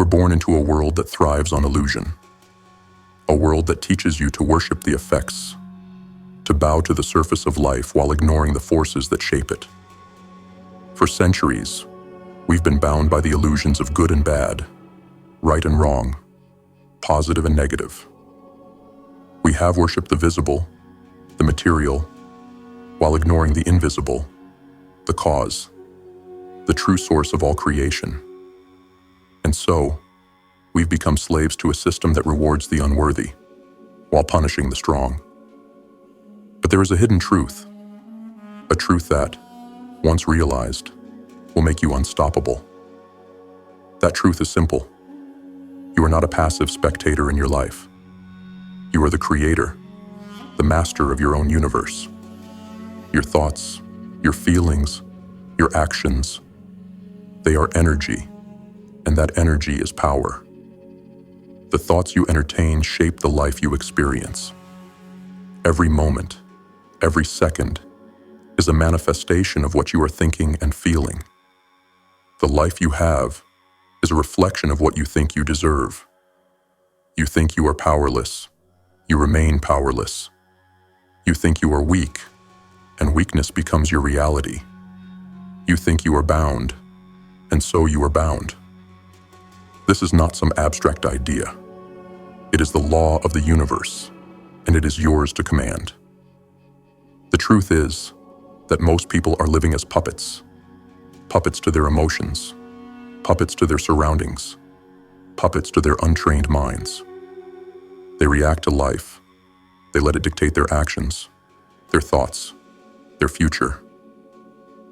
were born into a world that thrives on illusion, a world that teaches you to worship the effects, to bow to the surface of life while ignoring the forces that shape it. For centuries, we've been bound by the illusions of good and bad, right and wrong, positive and negative. We have worshipped the visible, the material, while ignoring the invisible, the cause, the true source of all creation. And so, we've become slaves to a system that rewards the unworthy, while punishing the strong. But there is a hidden truth, a truth that, once realized, will make you unstoppable. That truth is simple. You are not a passive spectator in your life. You are the creator, the master of your own universe. Your thoughts, your feelings, your actions, they are energy, and that energy is power. The thoughts you entertain shape the life you experience. Every moment, every second, is a manifestation of what you are thinking and feeling. The life you have is a reflection of what you think you deserve. You think you are powerless, you remain powerless. You think you are weak, and weakness becomes your reality. You think you are bound, and so you are bound. This is not some abstract idea. It is the law of the universe, and it is yours to command. The truth is that most people are living as puppets. Puppets to their emotions, puppets to their surroundings, puppets to their untrained minds. They react to life. They let it dictate their actions, their thoughts, their future.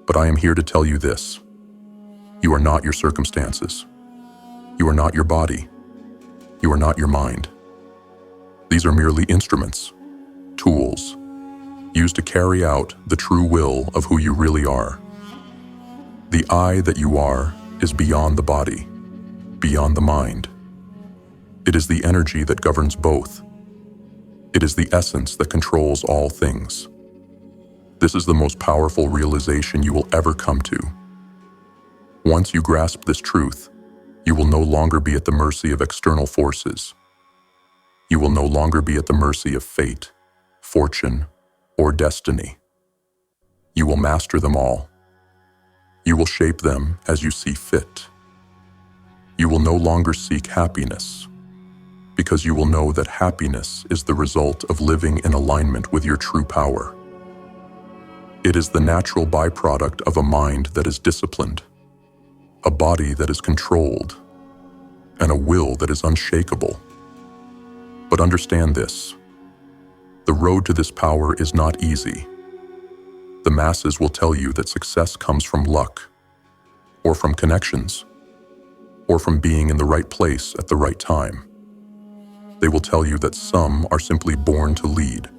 But I am here to tell you this. You are not your circumstances. You are not your body. You are not your mind. These are merely instruments, tools, used to carry out the true will of who you really are. The I that you are is beyond the body, beyond the mind. It is the energy that governs both. It is the essence that controls all things. This is the most powerful realization you will ever come to. Once you grasp this truth, you will no longer be at the mercy of external forces. You will no longer be at the mercy of fate, fortune, or destiny. You will master them all. You will shape them as you see fit. You will no longer seek happiness, because you will know that happiness is the result of living in alignment with your true power. It is the natural byproduct of a mind that is disciplined, a body that is controlled, and a will that is unshakable. But understand this: the road to this power is not easy. The masses will tell you that success comes from luck, or from connections, or from being in the right place at the right time. They will tell you that some are simply born to lead,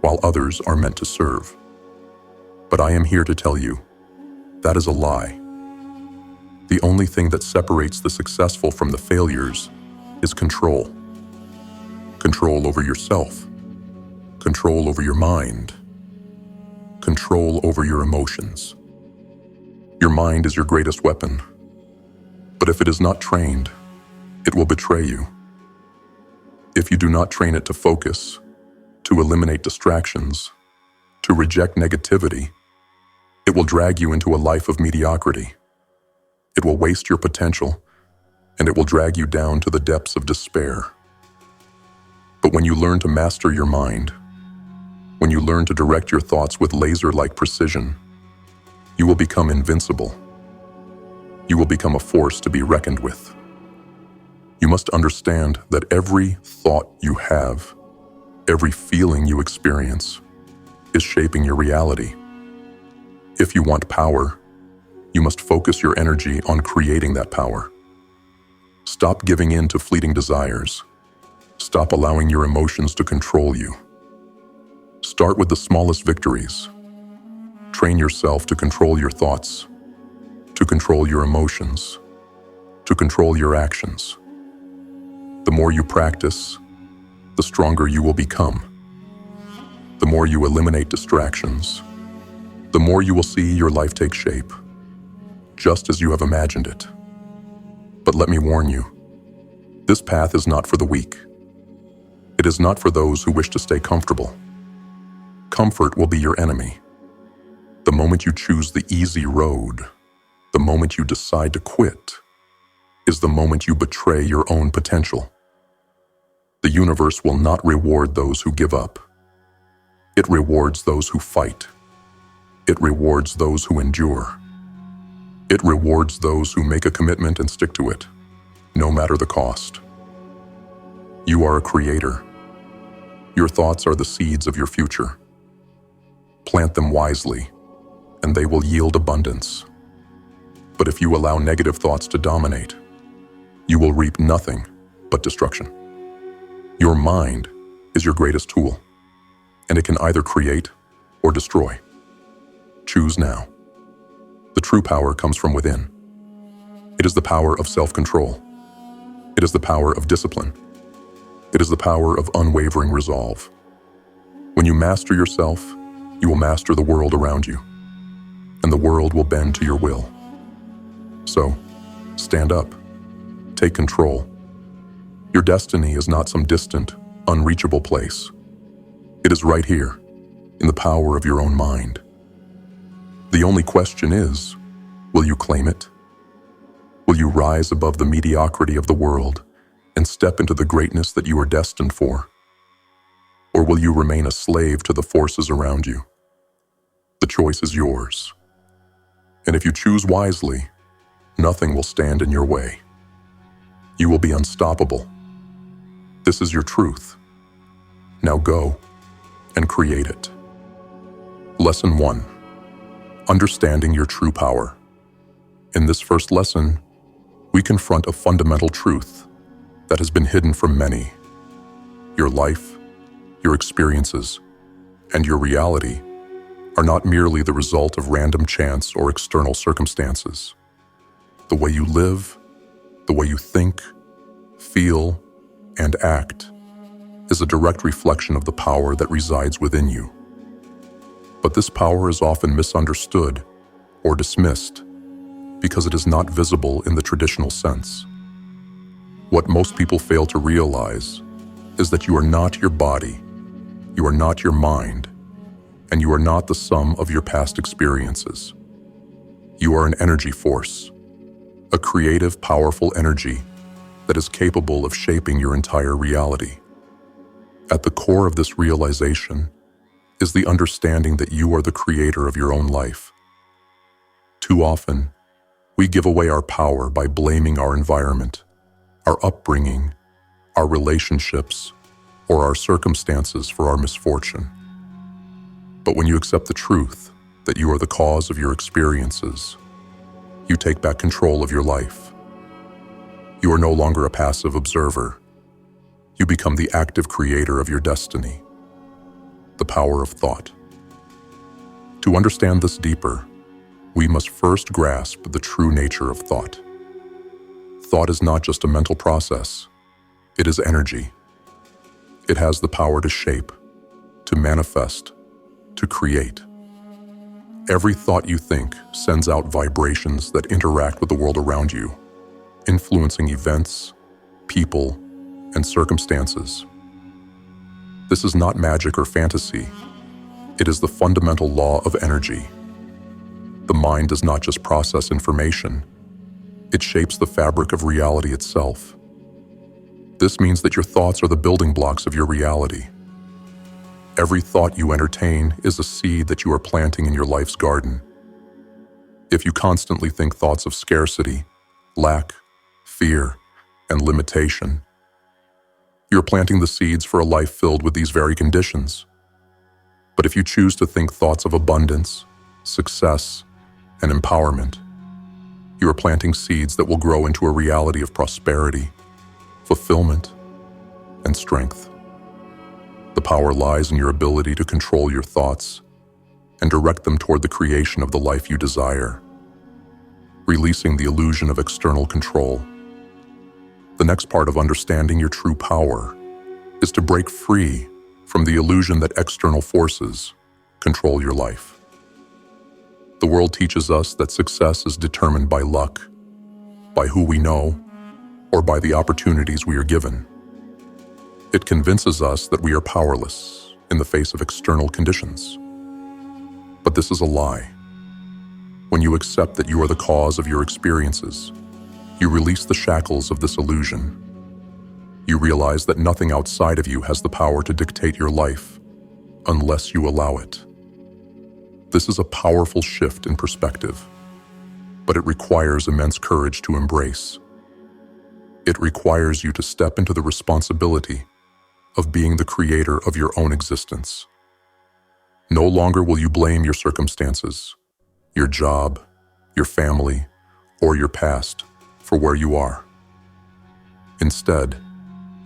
while others are meant to serve. But I am here to tell you, that is a lie. The only thing that separates the successful from the failures is control. Control over yourself, control over your mind, control over your emotions. Your mind is your greatest weapon, but if it is not trained, it will betray you. If you do not train it to focus, to eliminate distractions, to reject negativity, it will drag you into a life of mediocrity. It will waste your potential, and it will drag you down to the depths of despair. But when you learn to master your mind, when you learn to direct your thoughts with laser-like precision, you will become invincible. You will become a force to be reckoned with. You must understand that every thought you have, every feeling you experience, is shaping your reality. If you want power, you must focus your energy on creating that power. Stop giving in to fleeting desires. Stop allowing your emotions to control you. Start with the smallest victories. Train yourself to control your thoughts, to control your emotions, to control your actions. The more you practice, the stronger you will become. The more you eliminate distractions, the more you will see your life take shape, just as you have imagined it. But let me warn you, This path is not for the weak. It is not for those who wish to stay comfortable. Comfort will be your enemy. The moment you choose the easy road, the moment you decide to quit, is the moment you betray your own potential. The universe will not reward those who give up. It rewards those who fight. It rewards those who endure. It rewards those who make a commitment and stick to it, no matter the cost. You are a creator. Your thoughts are the seeds of your future. Plant them wisely, and they will yield abundance. But if you allow negative thoughts to dominate, you will reap nothing but destruction. Your mind is your greatest tool, and it can either create or destroy. Choose now. The true power comes from within. It is the power of self-control. It is the power of discipline. It is the power of unwavering resolve. When you master yourself, you will master the world around you, and the world will bend to your will. So, stand up. Take control. Your destiny is not some distant, unreachable place. It is right here, in the power of your own mind. The only question is, will you claim it? Will you rise above the mediocrity of the world and step into the greatness that you are destined for? Or will you remain a slave to the forces around you? The choice is yours. And if you choose wisely, nothing will stand in your way. You will be unstoppable. This is your truth. Now go and create it. Lesson 1. Understanding your true power. In this first lesson, we confront a fundamental truth that has been hidden from many. Your life, your experiences, and your reality are not merely the result of random chance or external circumstances. The way you live, the way you think, feel, and act is a direct reflection of the power that resides within you. But this power is often misunderstood or dismissed because it is not visible in the traditional sense. What most people fail to realize is that you are not your body, you are not your mind, and you are not the sum of your past experiences. You are an energy force, a creative, powerful energy that is capable of shaping your entire reality. At the core of this realization is the understanding that you are the creator of your own life. Too often, we give away our power by blaming our environment, our upbringing, our relationships, or our circumstances for our misfortune. But when you accept the truth that you are the cause of your experiences, you take back control of your life. You are no longer a passive observer. You become the active creator of your destiny. The power of thought. To understand this deeper, we must first grasp the true nature of thought. Thought is not just a mental process. It is energy. It has the power to shape, to manifest, to create. Every thought you think sends out vibrations that interact with the world around you, influencing events, people, and circumstances. This is not magic or fantasy. It is the fundamental law of energy. The mind does not just process information. It shapes the fabric of reality itself. This means that your thoughts are the building blocks of your reality. Every thought you entertain is a seed that you are planting in your life's garden. If you constantly think thoughts of scarcity, lack, fear, and limitation, you're planting the seeds for a life filled with these very conditions. But if you choose to think thoughts of abundance, success, and empowerment, you are planting seeds that will grow into a reality of prosperity, fulfillment, and strength. The power lies in your ability to control your thoughts and direct them toward the creation of the life you desire, releasing the illusion of external control. The next part of understanding your true power is to break free from the illusion that external forces control your life. The world teaches us that success is determined by luck, by who we know, or by the opportunities we are given. It convinces us that we are powerless in the face of external conditions. But this is a lie. When you accept that you are the cause of your experiences, you release the shackles of this illusion. You realize that nothing outside of you has the power to dictate your life unless you allow it. This is a powerful shift in perspective, but it requires immense courage to embrace. It requires you to step into the responsibility of being the creator of your own existence. No longer will you blame your circumstances, your job, your family, or your past for where you are. Instead,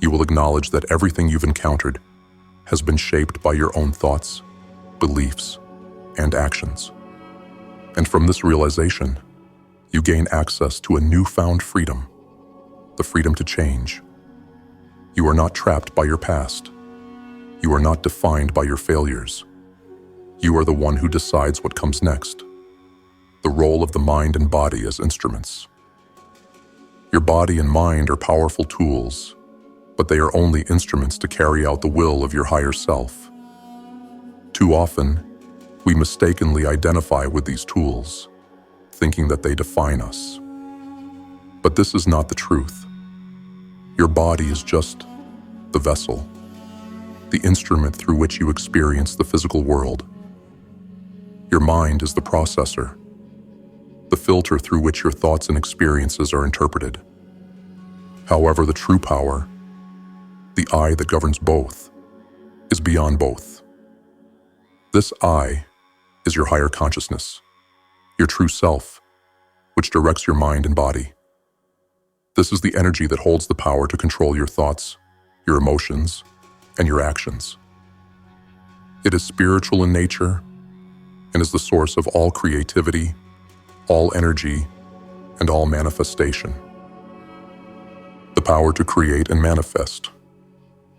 you will acknowledge that everything you've encountered has been shaped by your own thoughts, beliefs, and actions. And from this realization, you gain access to a newfound freedom, the freedom to change. You are not trapped by your past. You are not defined by your failures. You are the one who decides what comes next. The role of the mind and body as instruments. Your body and mind are powerful tools, but they are only instruments to carry out the will of your higher self. Too often, we mistakenly identify with these tools, thinking that they define us. But this is not the truth. Your body is just the vessel, the instrument through which you experience the physical world. Your mind is the processor, the filter through which your thoughts and experiences are interpreted. However, the true power, the I that governs both, is beyond both. This I is your higher consciousness, your true self, which directs your mind and body. This is the energy that holds the power to control your thoughts, your emotions, and your actions. It is spiritual in nature and is the source of all creativity, all energy, and all manifestation. The power to create and manifest.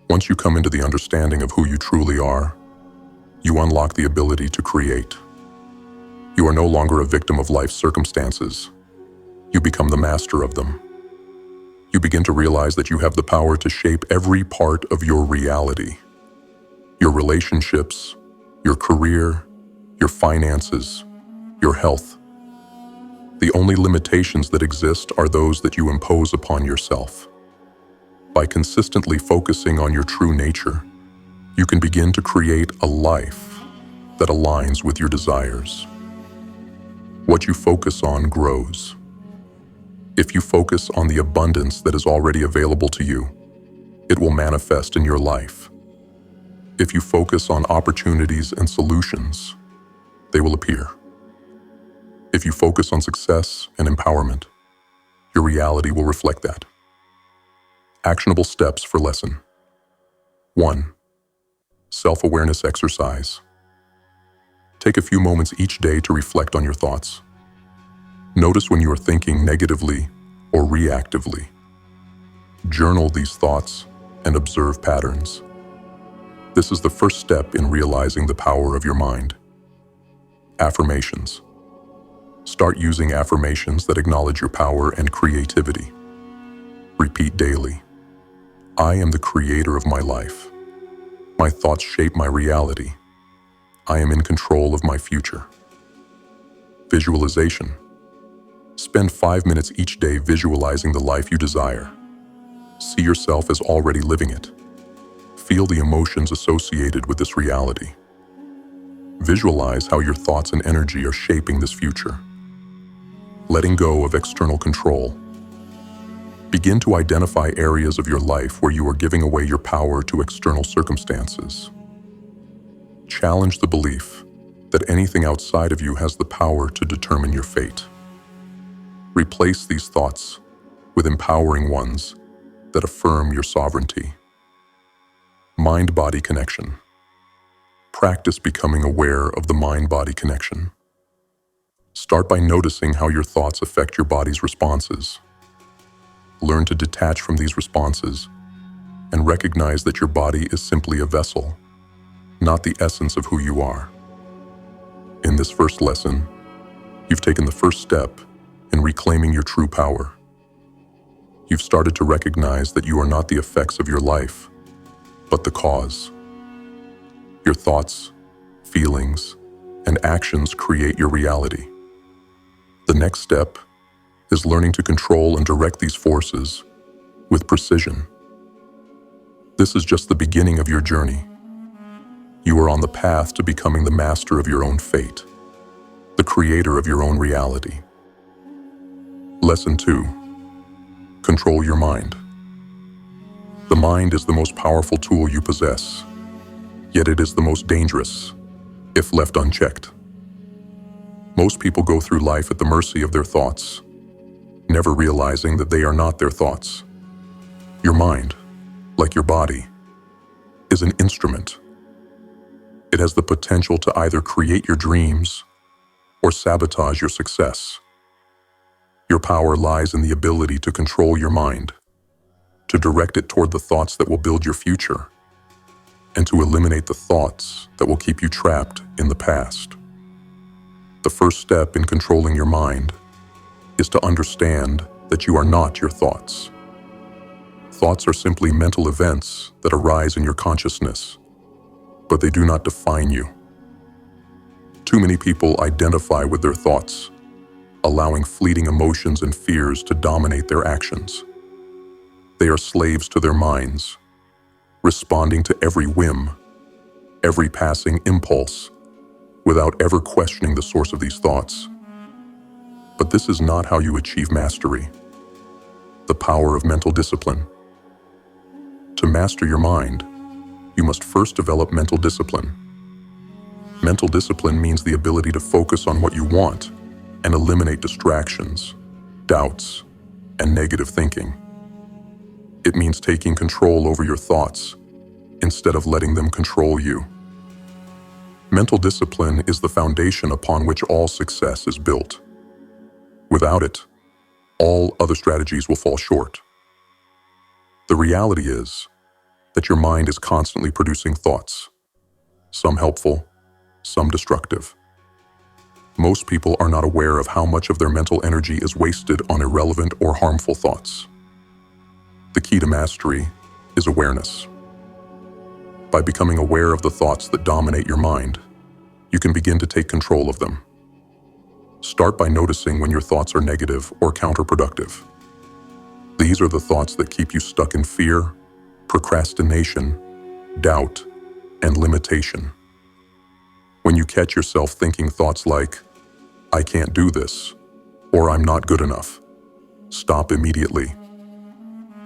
Once you come into the understanding of who you truly are, you unlock the ability to create. You are no longer a victim of life's circumstances. You become the master of them. You begin to realize that you have the power to shape every part of your reality. Your relationships, your career, your finances, your health. The only limitations that exist are those that you impose upon yourself. By consistently focusing on your true nature, you can begin to create a life that aligns with your desires. What you focus on grows. If you focus on the abundance that is already available to you, it will manifest in your life. If you focus on opportunities and solutions, they will appear. If you focus on success and empowerment, your reality will reflect that. Actionable steps for lesson. 1. Self-awareness exercise. Take a few moments each day to reflect on your thoughts. Notice when you are thinking negatively or reactively. Journal these thoughts and observe patterns. This is the first step in realizing the power of your mind. Affirmations. Start using affirmations that acknowledge your power and creativity. Repeat daily. I am the creator of my life. My thoughts shape my reality. I am in control of my future. Visualization. Spend 5 minutes each day visualizing the life you desire. See yourself as already living it. Feel the emotions associated with this reality. Visualize how your thoughts and energy are shaping this future. Letting go of external control. Begin to identify areas of your life where you are giving away your power to external circumstances. Challenge the belief that anything outside of you has the power to determine your fate. Replace these thoughts with empowering ones that affirm your sovereignty. Mind-body connection. Practice becoming aware of the mind-body connection. Start by noticing how your thoughts affect your body's responses. Learn to detach from these responses and recognize that your body is simply a vessel, not the essence of who you are. In this first lesson, you've taken the first step in reclaiming your true power. You've started to recognize that you are not the effects of your life, but the cause. Your thoughts, feelings, and actions create your reality. The next step is learning to control and direct these forces with precision. This is just the beginning of your journey. You are on the path to becoming the master of your own fate, the creator of your own reality. Lesson 2. Control your mind. The mind is the most powerful tool you possess, yet it is the most dangerous if left unchecked. Most people go through life at the mercy of their thoughts, never realizing that they are not their thoughts. Your mind, like your body, is an instrument. It has the potential to either create your dreams or sabotage your success. Your power lies in the ability to control your mind, to direct it toward the thoughts that will build your future, and to eliminate the thoughts that will keep you trapped in the past. The first step in controlling your mind is to understand that you are not your thoughts. Thoughts are simply mental events that arise in your consciousness, but they do not define you. Too many people identify with their thoughts, allowing fleeting emotions and fears to dominate their actions. They are slaves to their minds, responding to every whim, every passing impulse, without ever questioning the source of these thoughts. But this is not how you achieve mastery. The power of mental discipline. To master your mind, you must first develop mental discipline. Mental discipline means the ability to focus on what you want and eliminate distractions, doubts, and negative thinking. It means taking control over your thoughts instead of letting them control you. Mental discipline is the foundation upon which all success is built. Without it, all other strategies will fall short. The reality is that your mind is constantly producing thoughts, some helpful, some destructive. Most people are not aware of how much of their mental energy is wasted on irrelevant or harmful thoughts. The key to mastery is awareness. By becoming aware of the thoughts that dominate your mind, you can begin to take control of them. Start by noticing when your thoughts are negative or counterproductive. These are the thoughts that keep you stuck in fear, procrastination, doubt, and limitation. When you catch yourself thinking thoughts like, "I can't do this," or "I'm not good enough," stop immediately.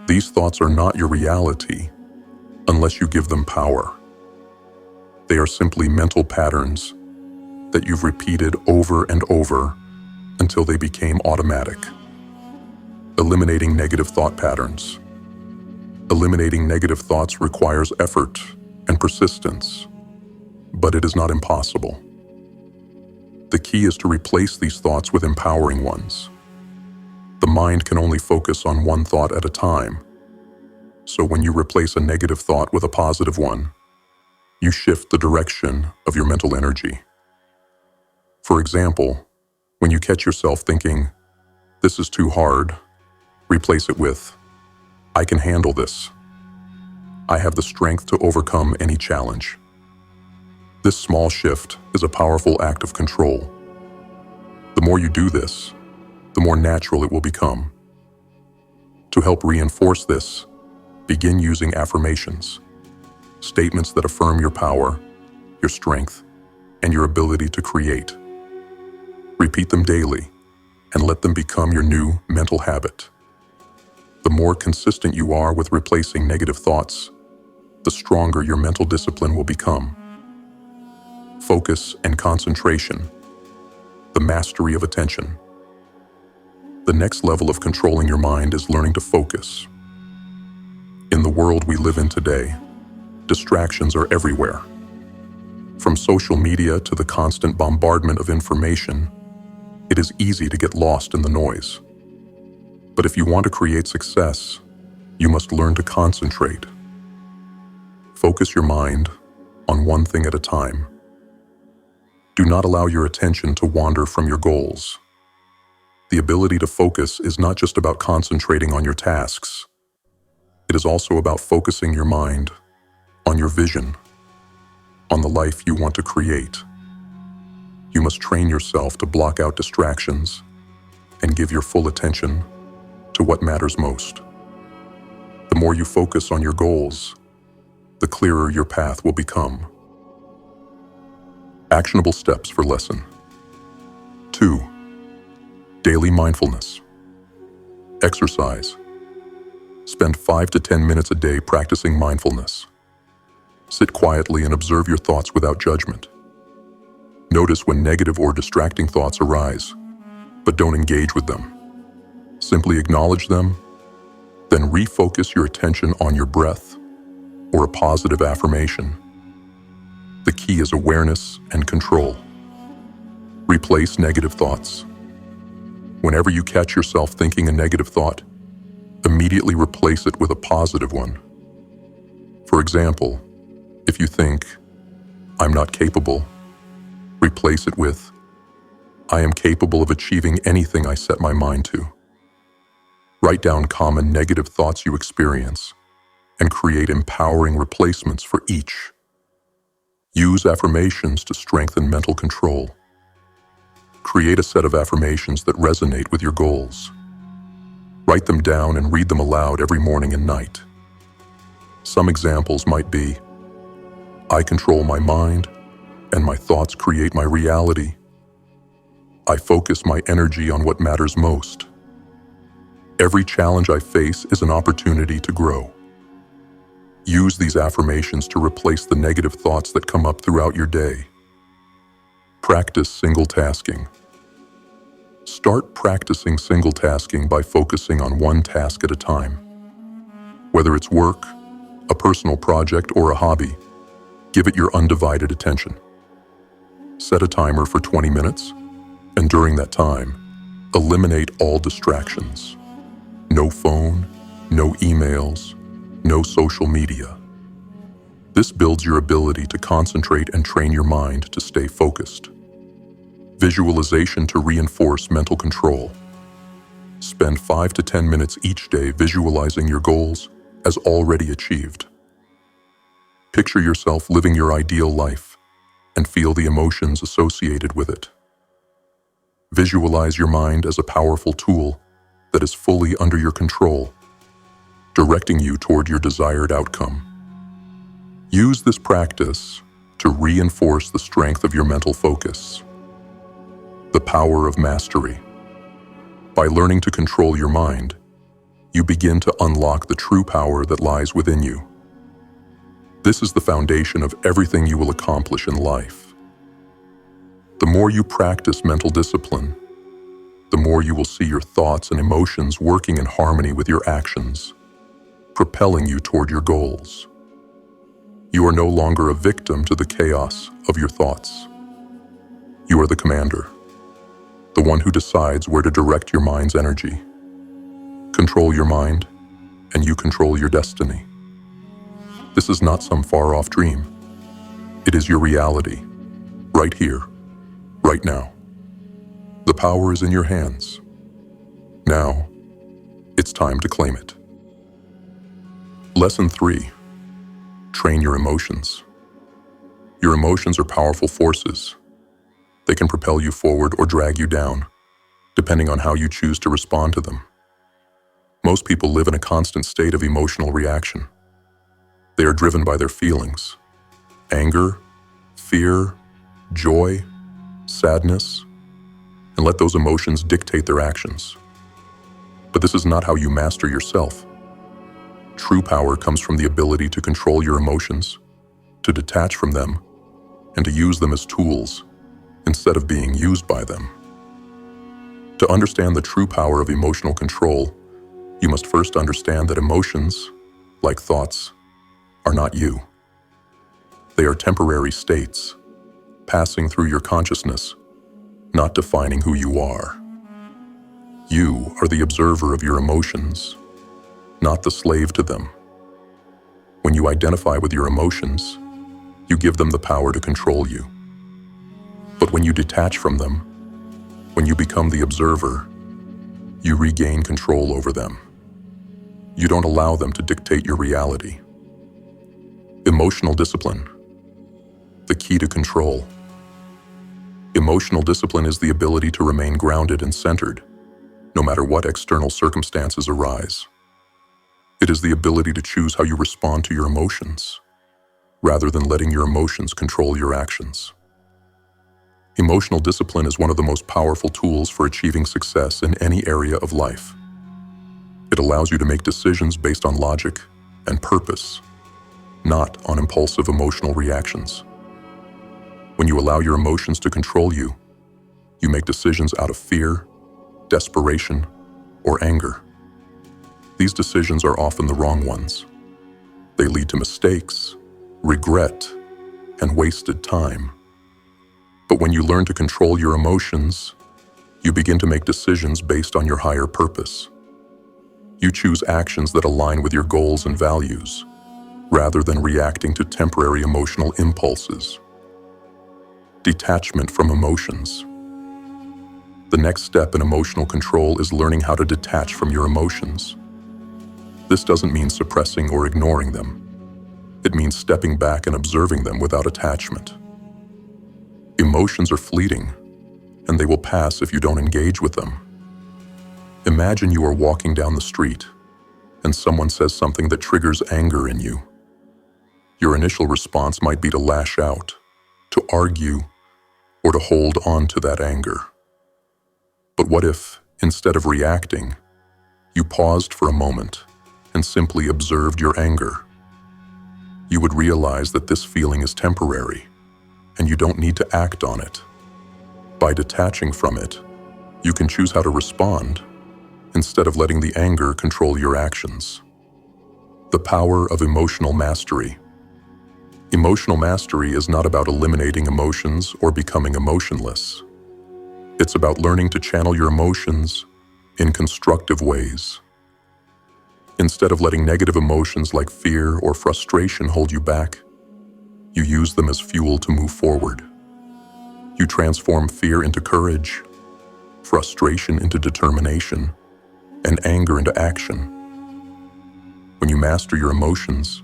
These thoughts are not your reality unless you give them power. They are simply mental patterns that you've repeated over and over until they became automatic. Eliminating negative thought patterns. Eliminating negative thoughts requires effort and persistence, but it is not impossible. The key is to replace these thoughts with empowering ones. The mind can only focus on one thought at a time, so when you replace a negative thought with a positive one, you shift the direction of your mental energy. For example, when you catch yourself thinking, "This is too hard," replace it with, "I can handle this. I have the strength to overcome any challenge." This small shift is a powerful act of control. The more you do this, the more natural it will become. To help reinforce this, begin using affirmations, statements that affirm your power, your strength, and your ability to create. Repeat them daily and let them become your new mental habit. The more consistent you are with replacing negative thoughts, the stronger your mental discipline will become. Focus and concentration, the mastery of attention. The next level of controlling your mind is learning to focus. In the world we live in today, distractions are everywhere. From social media to the constant bombardment of information, it is easy to get lost in the noise. But if you want to create success, you must learn to concentrate. Focus your mind on one thing at a time. Do not allow your attention to wander from your goals. The ability to focus is not just about concentrating on your tasks. It is also about focusing your mind on your vision, on the life you want to create. You must train yourself to block out distractions and give your full attention to what matters most. The more you focus on your goals, the clearer your path will become. Actionable steps for lesson 2. Daily mindfulness. Exercise. Spend 5 to 10 minutes a day practicing mindfulness. Sit quietly and observe your thoughts without judgment. Notice when negative or distracting thoughts arise, but don't engage with them. Simply acknowledge them, then refocus your attention on your breath or a positive affirmation. The key is awareness and control. Replace negative thoughts. Whenever you catch yourself thinking a negative thought, immediately replace it with a positive one. For example, if you think, "I'm not capable," replace it with, "I am capable of achieving anything I set my mind to." Write down common negative thoughts you experience and create empowering replacements for each. Use affirmations to strengthen mental control. Create a set of affirmations that resonate with your goals. Write them down and read them aloud every morning and night. Some examples might be, "I control my mind, and my thoughts create my reality. I focus my energy on what matters most. Every challenge I face is an opportunity to grow." Use these affirmations to replace the negative thoughts that come up throughout your day. Practice single tasking. Start practicing single tasking by focusing on one task at a time. Whether it's work, a personal project, or a hobby, give it your undivided attention. Set a timer for 20 minutes, and during that time, eliminate all distractions. No phone, no emails, no social media. This builds your ability to concentrate and train your mind to stay focused. Visualization to reinforce mental control. Spend 5 to 10 minutes each day visualizing your goals as already achieved. Picture yourself living your ideal life and feel the emotions associated with it. Visualize your mind as a powerful tool that is fully under your control, directing you toward your desired outcome. Use this practice to reinforce the strength of your mental focus. The power of mastery. By learning to control your mind, you begin to unlock the true power that lies within you. This is the foundation of everything you will accomplish in life. The more you practice mental discipline, the more you will see your thoughts and emotions working in harmony with your actions, propelling you toward your goals. You are no longer a victim to the chaos of your thoughts. You are the commander, the one who decides where to direct your mind's energy. Control your mind, and you control your destiny. This is not some far-off dream. It is your reality, right here, right now. The power is in your hands. Now, it's time to claim it. Lesson 3. Train your emotions. Your emotions are powerful forces. They can propel you forward or drag you down, depending on how you choose to respond to them. Most people live in a constant state of emotional reaction. They are driven by their feelings: anger, fear, joy, sadness, and let those emotions dictate their actions. But this is not how you master yourself. True power comes from the ability to control your emotions, to detach from them, and to use them as tools instead of being used by them. To understand the true power of emotional control, you must first understand that emotions, like thoughts, are not you. They are temporary states, passing through your consciousness, not defining who you are. You are the observer of your emotions, not the slave to them. When you identify with your emotions, you give them the power to control you. But when you detach from them, when you become the observer, You regain control over them. You don't allow them to dictate your reality. Emotional discipline. The key to control. Emotional discipline is the ability to remain grounded and centered, no matter what external circumstances arise. It is the ability to choose how you respond to your emotions, rather than letting your emotions control your actions. Emotional discipline is one of the most powerful tools for achieving success in any area of life. It allows you to make decisions based on logic and purpose, not on impulsive emotional reactions. When you allow your emotions to control you, you make decisions out of fear, desperation, or anger. These decisions are often the wrong ones. They lead to mistakes, regret, and wasted time. But when you learn to control your emotions, you begin to make decisions based on your higher purpose. You choose actions that align with your goals and values, rather than reacting to temporary emotional impulses. Detachment from emotions. The next step in emotional control is learning how to detach from your emotions. This doesn't mean suppressing or ignoring them. It means stepping back and observing them without attachment. Emotions are fleeting, and they will pass if you don't engage with them. Imagine you are walking down the street, and someone says something that triggers anger in you. Your initial response might be to lash out, to argue, or to hold on to that anger. But what if, instead of reacting, you paused for a moment and simply observed your anger? You would realize that this feeling is temporary, and you don't need to act on it. By detaching from it, you can choose how to respond instead of letting the anger control your actions. The power of emotional mastery. Emotional mastery is not about eliminating emotions or becoming emotionless. It's about learning to channel your emotions in constructive ways. Instead of letting negative emotions like fear or frustration hold you back, you use them as fuel to move forward. You transform fear into courage, frustration into determination, and anger into action. When you master your emotions,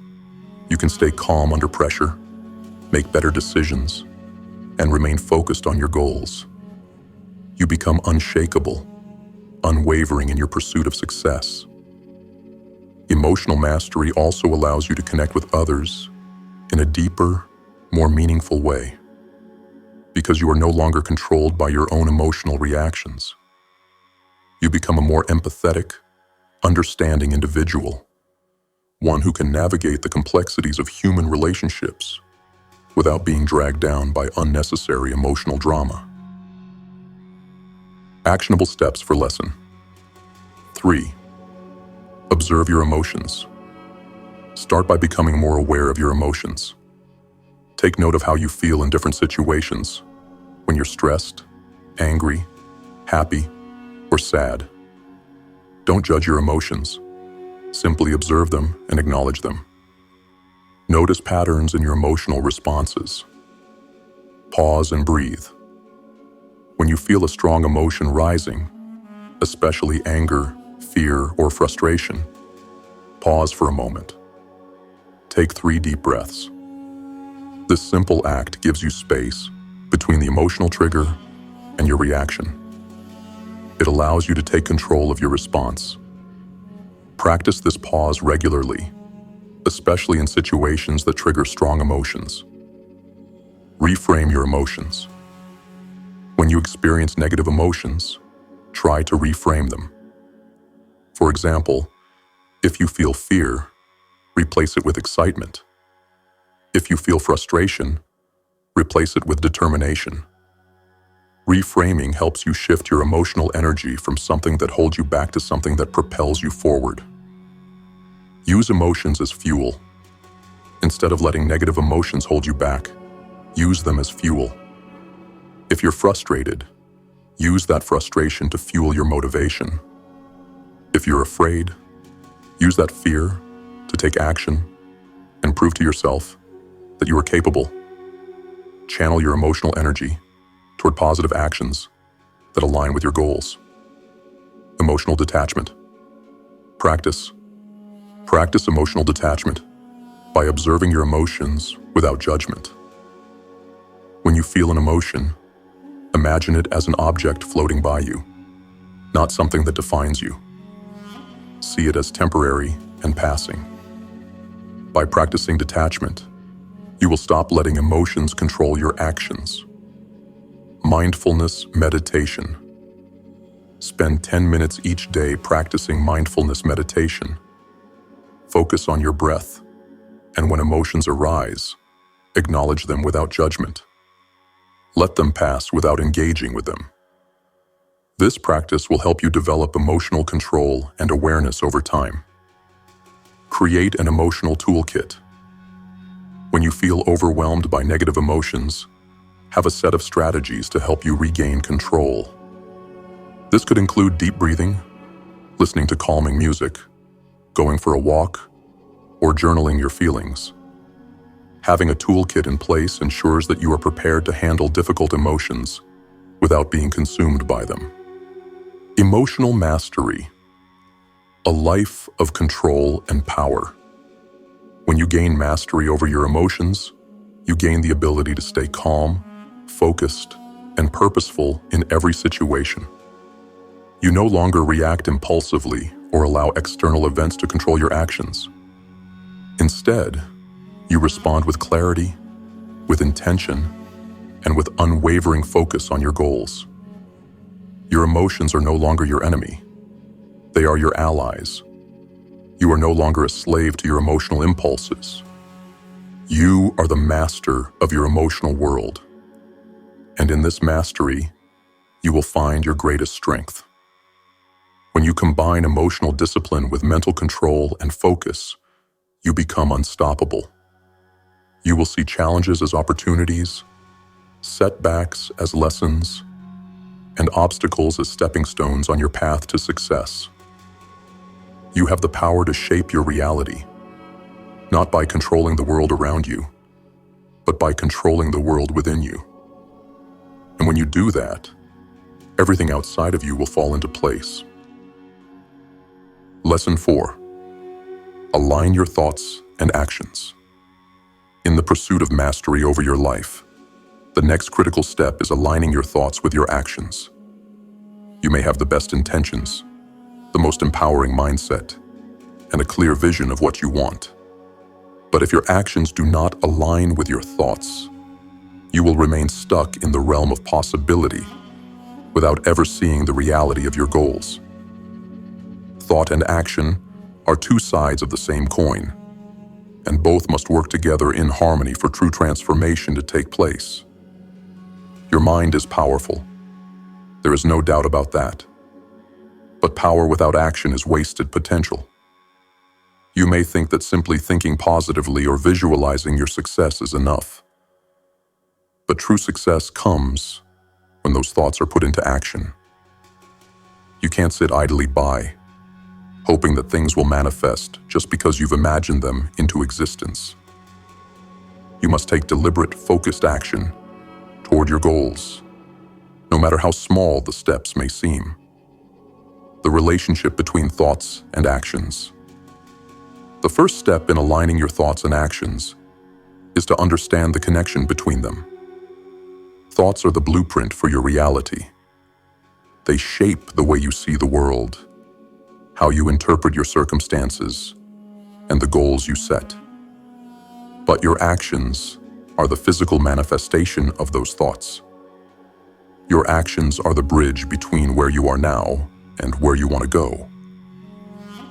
you can stay calm under pressure, make better decisions, and remain focused on your goals. You become unshakable, unwavering in your pursuit of success. Emotional mastery also allows you to connect with others in a deeper, more meaningful way, because you are no longer controlled by your own emotional reactions. You become a more empathetic, understanding individual, one who can navigate the complexities of human relationships without being dragged down by unnecessary emotional drama. Actionable steps for lesson 3. Observe your emotions. Start by becoming more aware of your emotions. Take note of how you feel in different situations, when you're stressed, angry, happy, or sad. Don't judge your emotions. Simply observe them and acknowledge them. Notice patterns in your emotional responses. Pause and breathe. When you feel a strong emotion rising, especially anger, fear, or frustration, pause for a moment. Take 3 deep breaths. This simple act gives you space between the emotional trigger and your reaction. It allows you to take control of your response. Practice this pause regularly, especially in situations that trigger strong emotions. Reframe your emotions. When you experience negative emotions, try to reframe them. For example, if you feel fear, replace it with excitement. If you feel frustration, replace it with determination. Reframing helps you shift your emotional energy from something that holds you back to something that propels you forward. Use emotions as fuel. Instead of letting negative emotions hold you back, use them as fuel. If you're frustrated, use that frustration to fuel your motivation. If you're afraid, use that fear to take action and prove to yourself that you are capable. Channel your emotional energy toward positive actions that align with your goals. Emotional detachment. Practice. Practice emotional detachment by observing your emotions without judgment. When you feel an emotion, imagine it as an object floating by you, not something that defines you. See it as temporary and passing. By practicing detachment, you will stop letting emotions control your actions. Mindfulness meditation. Spend 10 minutes each day practicing mindfulness meditation. Focus on your breath, and when emotions arise, acknowledge them without judgment. Let them pass without engaging with them. This practice will help you develop emotional control and awareness over time. Create an emotional toolkit. When you feel overwhelmed by negative emotions, have a set of strategies to help you regain control. This could include deep breathing, listening to calming music, going for a walk, or journaling your feelings. Having a toolkit in place ensures that you are prepared to handle difficult emotions without being consumed by them. Emotional mastery. A life of control and power. When you gain mastery over your emotions, you gain the ability to stay calm, focused, and purposeful in every situation. You no longer react impulsively or allow external events to control your actions. Instead, you respond with clarity, with intention, and with unwavering focus on your goals. Your emotions are no longer your enemy. They are your allies. You are no longer a slave to your emotional impulses. You are the master of your emotional world. And in this mastery, you will find your greatest strength. When you combine emotional discipline with mental control and focus, you become unstoppable. You will see challenges as opportunities, setbacks as lessons, and obstacles as stepping stones on your path to success. You have the power to shape your reality, not by controlling the world around you, but by controlling the world within you. And when you do that, everything outside of you will fall into place. Lesson 4. Align your thoughts and actions. In the pursuit of mastery over your life, the next critical step is aligning your thoughts with your actions. You may have the best intentions, the most empowering mindset, and a clear vision of what you want. But if your actions do not align with your thoughts, you will remain stuck in the realm of possibility without ever seeing the reality of your goals. Thought and action are two sides of the same coin, and both must work together in harmony for true transformation to take place. Your mind is powerful. There is no doubt about that. But power without action is wasted potential. You may think that simply thinking positively or visualizing your success is enough. But true success comes when those thoughts are put into action. You can't sit idly by, hoping that things will manifest just because you've imagined them into existence. You must take deliberate, focused action toward your goals, no matter how small the steps may seem. The relationship between thoughts and actions. The first step in aligning your thoughts and actions is to understand the connection between them. Thoughts are the blueprint for your reality. They shape the way you see the world, how you interpret your circumstances, and the goals you set. But your actions are the physical manifestation of those thoughts. Your actions are the bridge between where you are now and where you want to go.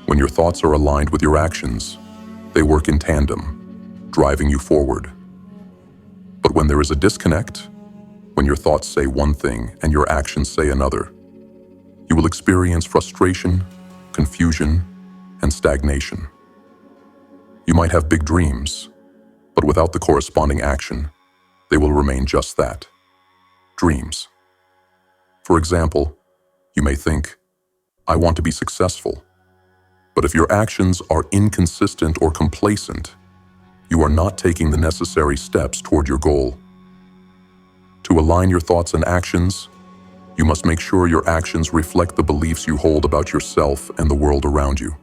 When your thoughts are aligned with your actions, they work in tandem, driving you forward. But when there is a disconnect, when your thoughts say one thing and your actions say another, you will experience frustration, confusion, and stagnation. You might have big dreams, but without the corresponding action, they will remain just that, dreams. For example, you may think, I want to be successful. But if your actions are inconsistent or complacent, you are not taking the necessary steps toward your goal. To align your thoughts and actions, You must make sure your actions reflect the beliefs you hold about yourself and the world around you.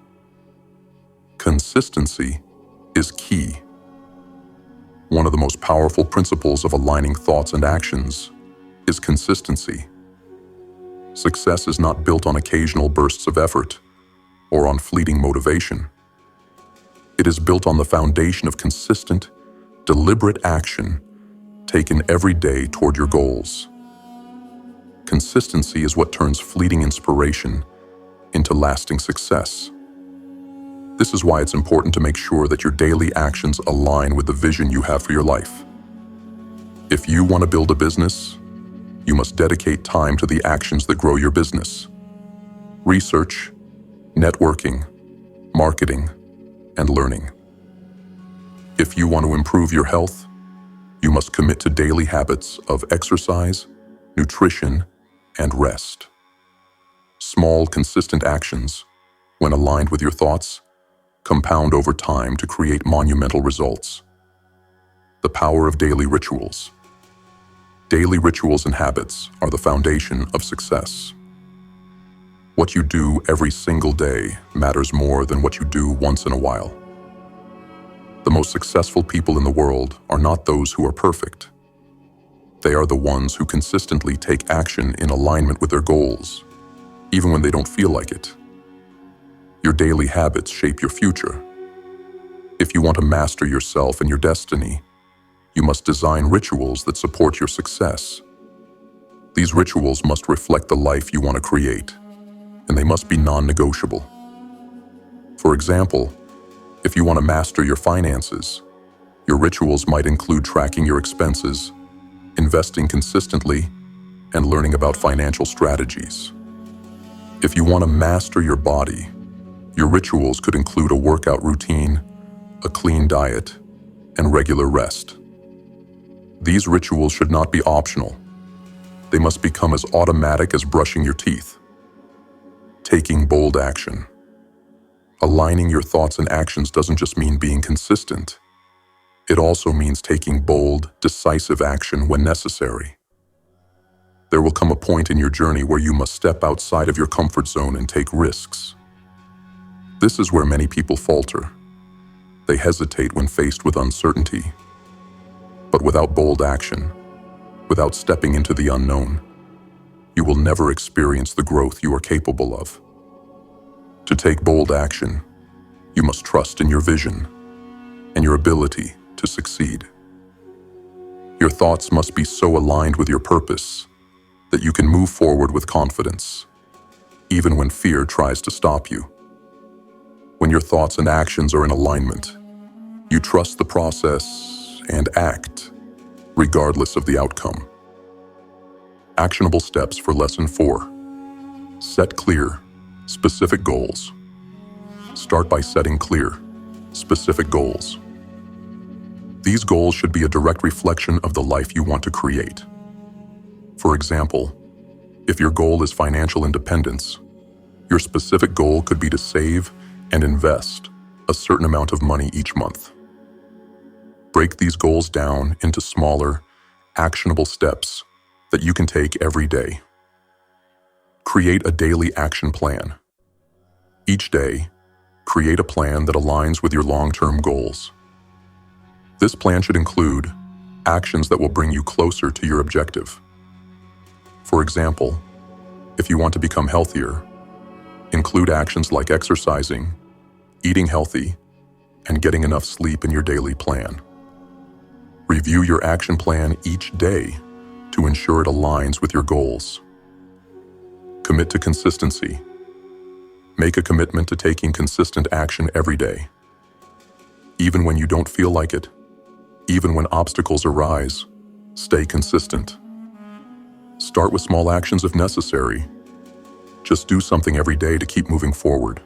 Consistency is key. One of the most powerful principles of aligning thoughts and actions is consistency. Success is not built on occasional bursts of effort or on fleeting motivation. It is built on the foundation of consistent, deliberate action taken every day toward your goals. Consistency is what turns fleeting inspiration into lasting success. This is why it's important to make sure that your daily actions align with the vision you have for your life. If you want to build a business, you must dedicate time to the actions that grow your business. Research, networking, marketing, and learning. If you want to improve your health, you must commit to daily habits of exercise, nutrition, and rest. Small, consistent actions, when aligned with your thoughts, compound over time to create monumental results. The power of daily rituals. Daily rituals and habits are the foundation of success. What you do every single day matters more than what you do once in a while. The most successful people in the world are not those who are perfect. They are the ones who consistently take action in alignment with their goals, even when they don't feel like it. Your daily habits shape your future. If you want to master yourself and your destiny, you must design rituals that support your success. These rituals must reflect the life you want to create, and they must be non-negotiable. For example, if you want to master your finances, your rituals might include tracking your expenses, investing consistently, and learning about financial strategies. If you want to master your body, your rituals could include a workout routine, a clean diet, and regular rest. These rituals should not be optional. They must become as automatic as brushing your teeth. Taking bold action. Aligning your thoughts and actions doesn't just mean being consistent. It also means taking bold, decisive action when necessary. There will come a point in your journey where you must step outside of your comfort zone and take risks. This is where many people falter. They hesitate when faced with uncertainty. But without bold action, without stepping into the unknown, you will never experience the growth you are capable of. To take bold action, you must trust in your vision and your ability to succeed. Your thoughts must be so aligned with your purpose that you can move forward with confidence, even when fear tries to stop you. When your thoughts and actions are in alignment, you trust the process and act, regardless of the outcome. Actionable steps for Lesson 4. Set clear, specific goals. Start by setting clear, specific goals. These goals should be a direct reflection of the life you want to create. For example, if your goal is financial independence, your specific goal could be to save and invest a certain amount of money each month. Break these goals down into smaller, actionable steps that you can take every day. Create a daily action plan. Each day, create a plan that aligns with your long-term goals. This plan should include actions that will bring you closer to your objective. For example, if you want to become healthier, include actions like exercising, eating healthy, and getting enough sleep in your daily plan. Review your action plan each day to ensure it aligns with your goals. Commit to consistency. Make a commitment to taking consistent action every day. Even when you don't feel like it, even when obstacles arise, stay consistent. Start with small actions if necessary. Just do something every day to keep moving forward.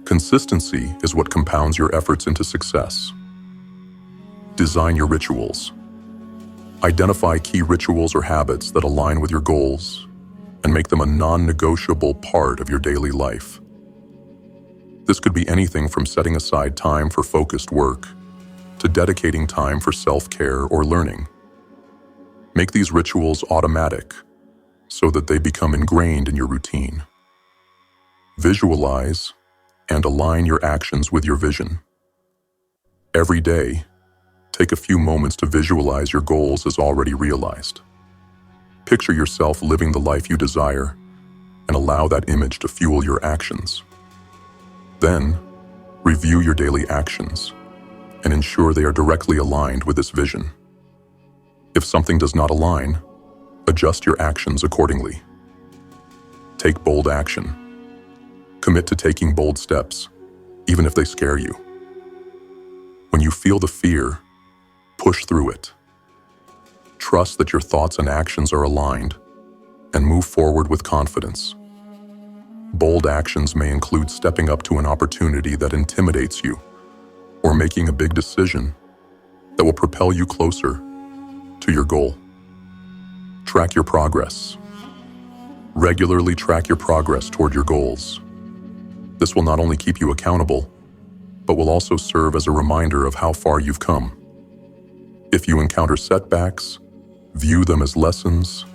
Consistency is what compounds your efforts into success. Design your rituals. Identify key rituals or habits that align with your goals and make them a non-negotiable part of your daily life. This could be anything from setting aside time for focused work to dedicating time for self-care or learning. Make these rituals automatic, so that they become ingrained in your routine. Visualize and align your actions with your vision. Every day, take a few moments to visualize your goals as already realized. Picture yourself living the life you desire and allow that image to fuel your actions. Then, review your daily actions and ensure they are directly aligned with this vision. If something does not align, adjust your actions accordingly. Take bold action. Commit to taking bold steps, even if they scare you. When you feel the fear, push through it. Trust that your thoughts and actions are aligned and move forward with confidence. Bold actions may include stepping up to an opportunity that intimidates you or making a big decision that will propel you closer to your goal. Track your progress. Regularly track your progress toward your goals. This will not only keep you accountable, but will also serve as a reminder of how far you've come. If you encounter setbacks, view them as lessons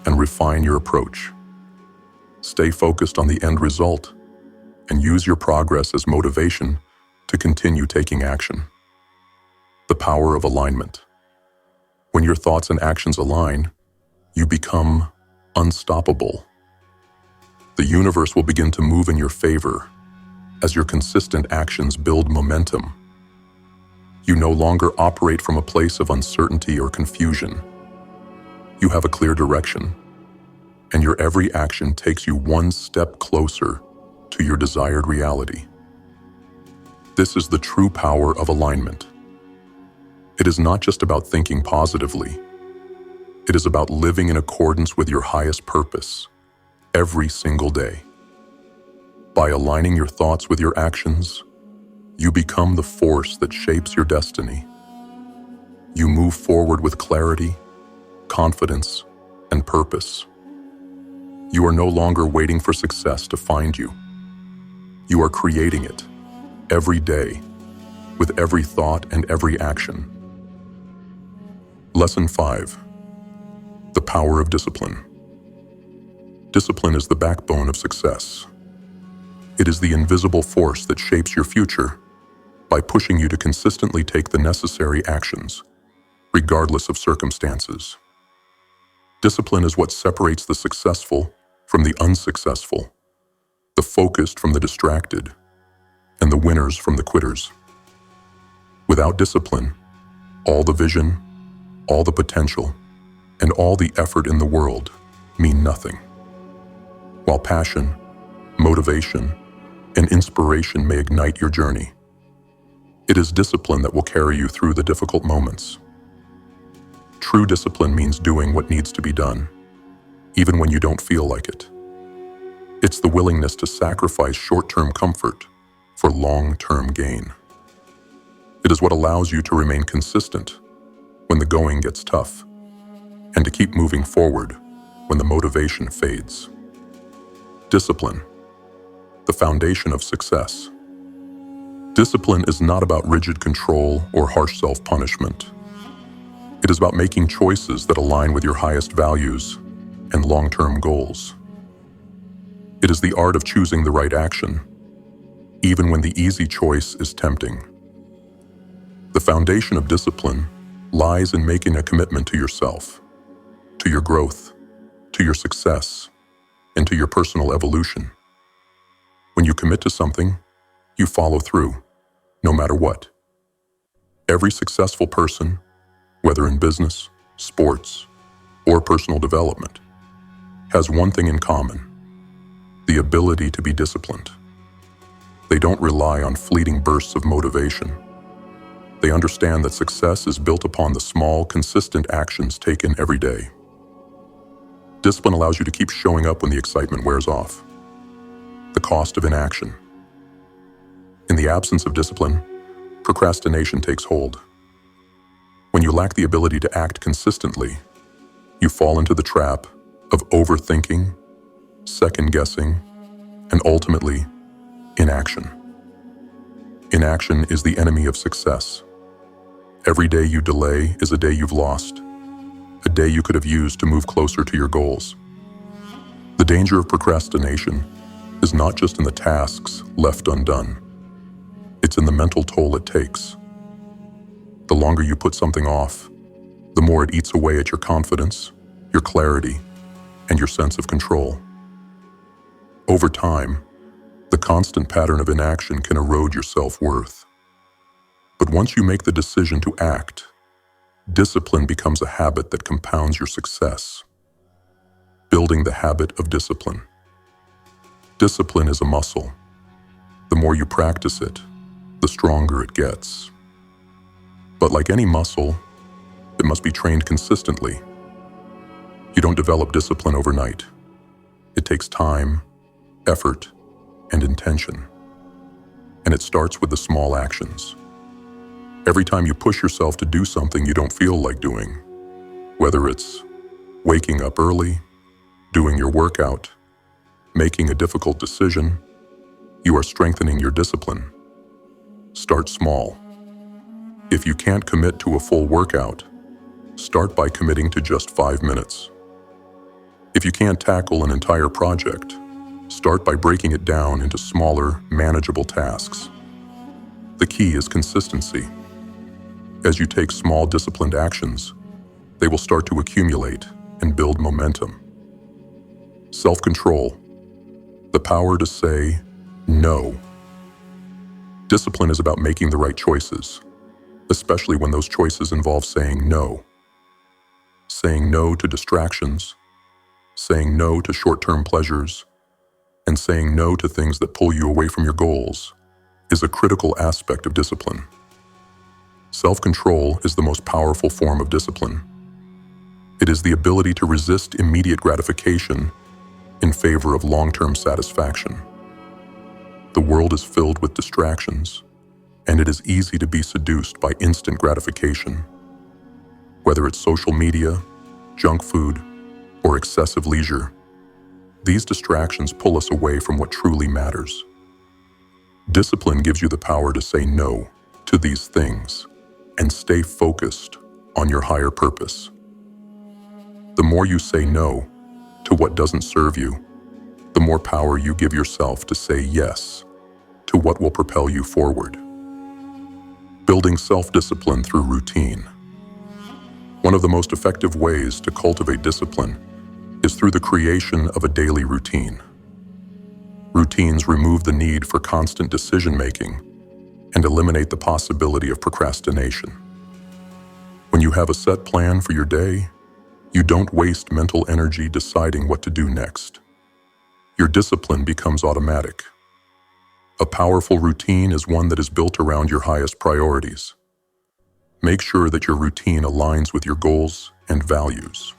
and refine your approach. Stay focused on the end result and use your progress as motivation to continue taking action. The power of alignment. When your thoughts and actions align, you become unstoppable. The universe will begin to move in your favor as your consistent actions build momentum. You no longer operate from a place of uncertainty or confusion. You have a clear direction, and your every action takes you one step closer to your desired reality. This is the true power of alignment. It is not just about thinking positively. It is about living in accordance with your highest purpose every single day. By aligning your thoughts with your actions, you become the force that shapes your destiny. You move forward with clarity, confidence, and purpose. You are no longer waiting for success to find you. You are creating it every day with every thought and every action. Lesson 5. The power of discipline. Discipline is the backbone of success. It is the invisible force that shapes your future by pushing you to consistently take the necessary actions, regardless of circumstances. Discipline is what separates the successful from the unsuccessful, the focused from the distracted, and the winners from the quitters. Without discipline, all the vision, all the potential, and all the effort in the world mean nothing. While passion, motivation, and inspiration may ignite your journey, it is discipline that will carry you through the difficult moments. True discipline means doing what needs to be done, even when you don't feel like it. It's the willingness to sacrifice short-term comfort for long-term gain. It is what allows you to remain consistent when the going gets tough, and to keep moving forward when the motivation fades. Discipline, the foundation of success. Discipline is not about rigid control or harsh self-punishment. It is about making choices that align with your highest values and long-term goals. It is the art of choosing the right action, even when the easy choice is tempting. The foundation of discipline lies in making a commitment to yourself, to your growth, to your success, and to your personal evolution. When you commit to something, you follow through, no matter what. Every successful person, whether in business, sports, or personal development, has one thing in common: the ability to be disciplined. They don't rely on fleeting bursts of motivation. They understand that success is built upon the small, consistent actions taken every day. Discipline allows you to keep showing up when the excitement wears off. The cost of inaction. In the absence of discipline, procrastination takes hold. When you lack the ability to act consistently, you fall into the trap of overthinking, second-guessing, and ultimately, inaction. Inaction is the enemy of success. Every day you delay is a day you've lost, a day you could have used to move closer to your goals. The danger of procrastination is not just in the tasks left undone. It's in the mental toll it takes. The longer you put something off, the more it eats away at your confidence, your clarity, and your sense of control. Over time, the constant pattern of inaction can erode your self-worth. But once you make the decision to act, discipline becomes a habit that compounds your success. Building the habit of discipline. Discipline is a muscle. The more you practice it, the stronger it gets. But like any muscle, it must be trained consistently. You don't develop discipline overnight. It takes time, effort, and intention. And it starts with the small actions. Every time you push yourself to do something you don't feel like doing, whether it's waking up early, doing your workout, making a difficult decision, you are strengthening your discipline. Start small. If you can't commit to a full workout, start by committing to just 5 minutes. If you can't tackle an entire project, start by breaking it down into smaller, manageable tasks. The key is consistency. As you take small, disciplined actions, they will start to accumulate and build momentum. Self-control. The power to say no. Discipline is about making the right choices, especially when those choices involve saying no. Saying no to distractions, saying no to short-term pleasures, and saying no to things that pull you away from your goals is a critical aspect of discipline. Self-control is the most powerful form of discipline. It is the ability to resist immediate gratification in favor of long-term satisfaction. The world is filled with distractions, and it is easy to be seduced by instant gratification. Whether it's social media, junk food, or excessive leisure, these distractions pull us away from what truly matters. Discipline gives you the power to say no to these things and stay focused on your higher purpose. The more you say no to what doesn't serve you, the more power you give yourself to say yes to what will propel you forward. Building self-discipline through routine. One of the most effective ways to cultivate discipline is through the creation of a daily routine. Routines remove the need for constant decision-making and eliminate the possibility of procrastination. When you have a set plan for your day, you don't waste mental energy deciding what to do next. Your discipline becomes automatic. A powerful routine is one that is built around your highest priorities. Make sure that your routine aligns with your goals and values.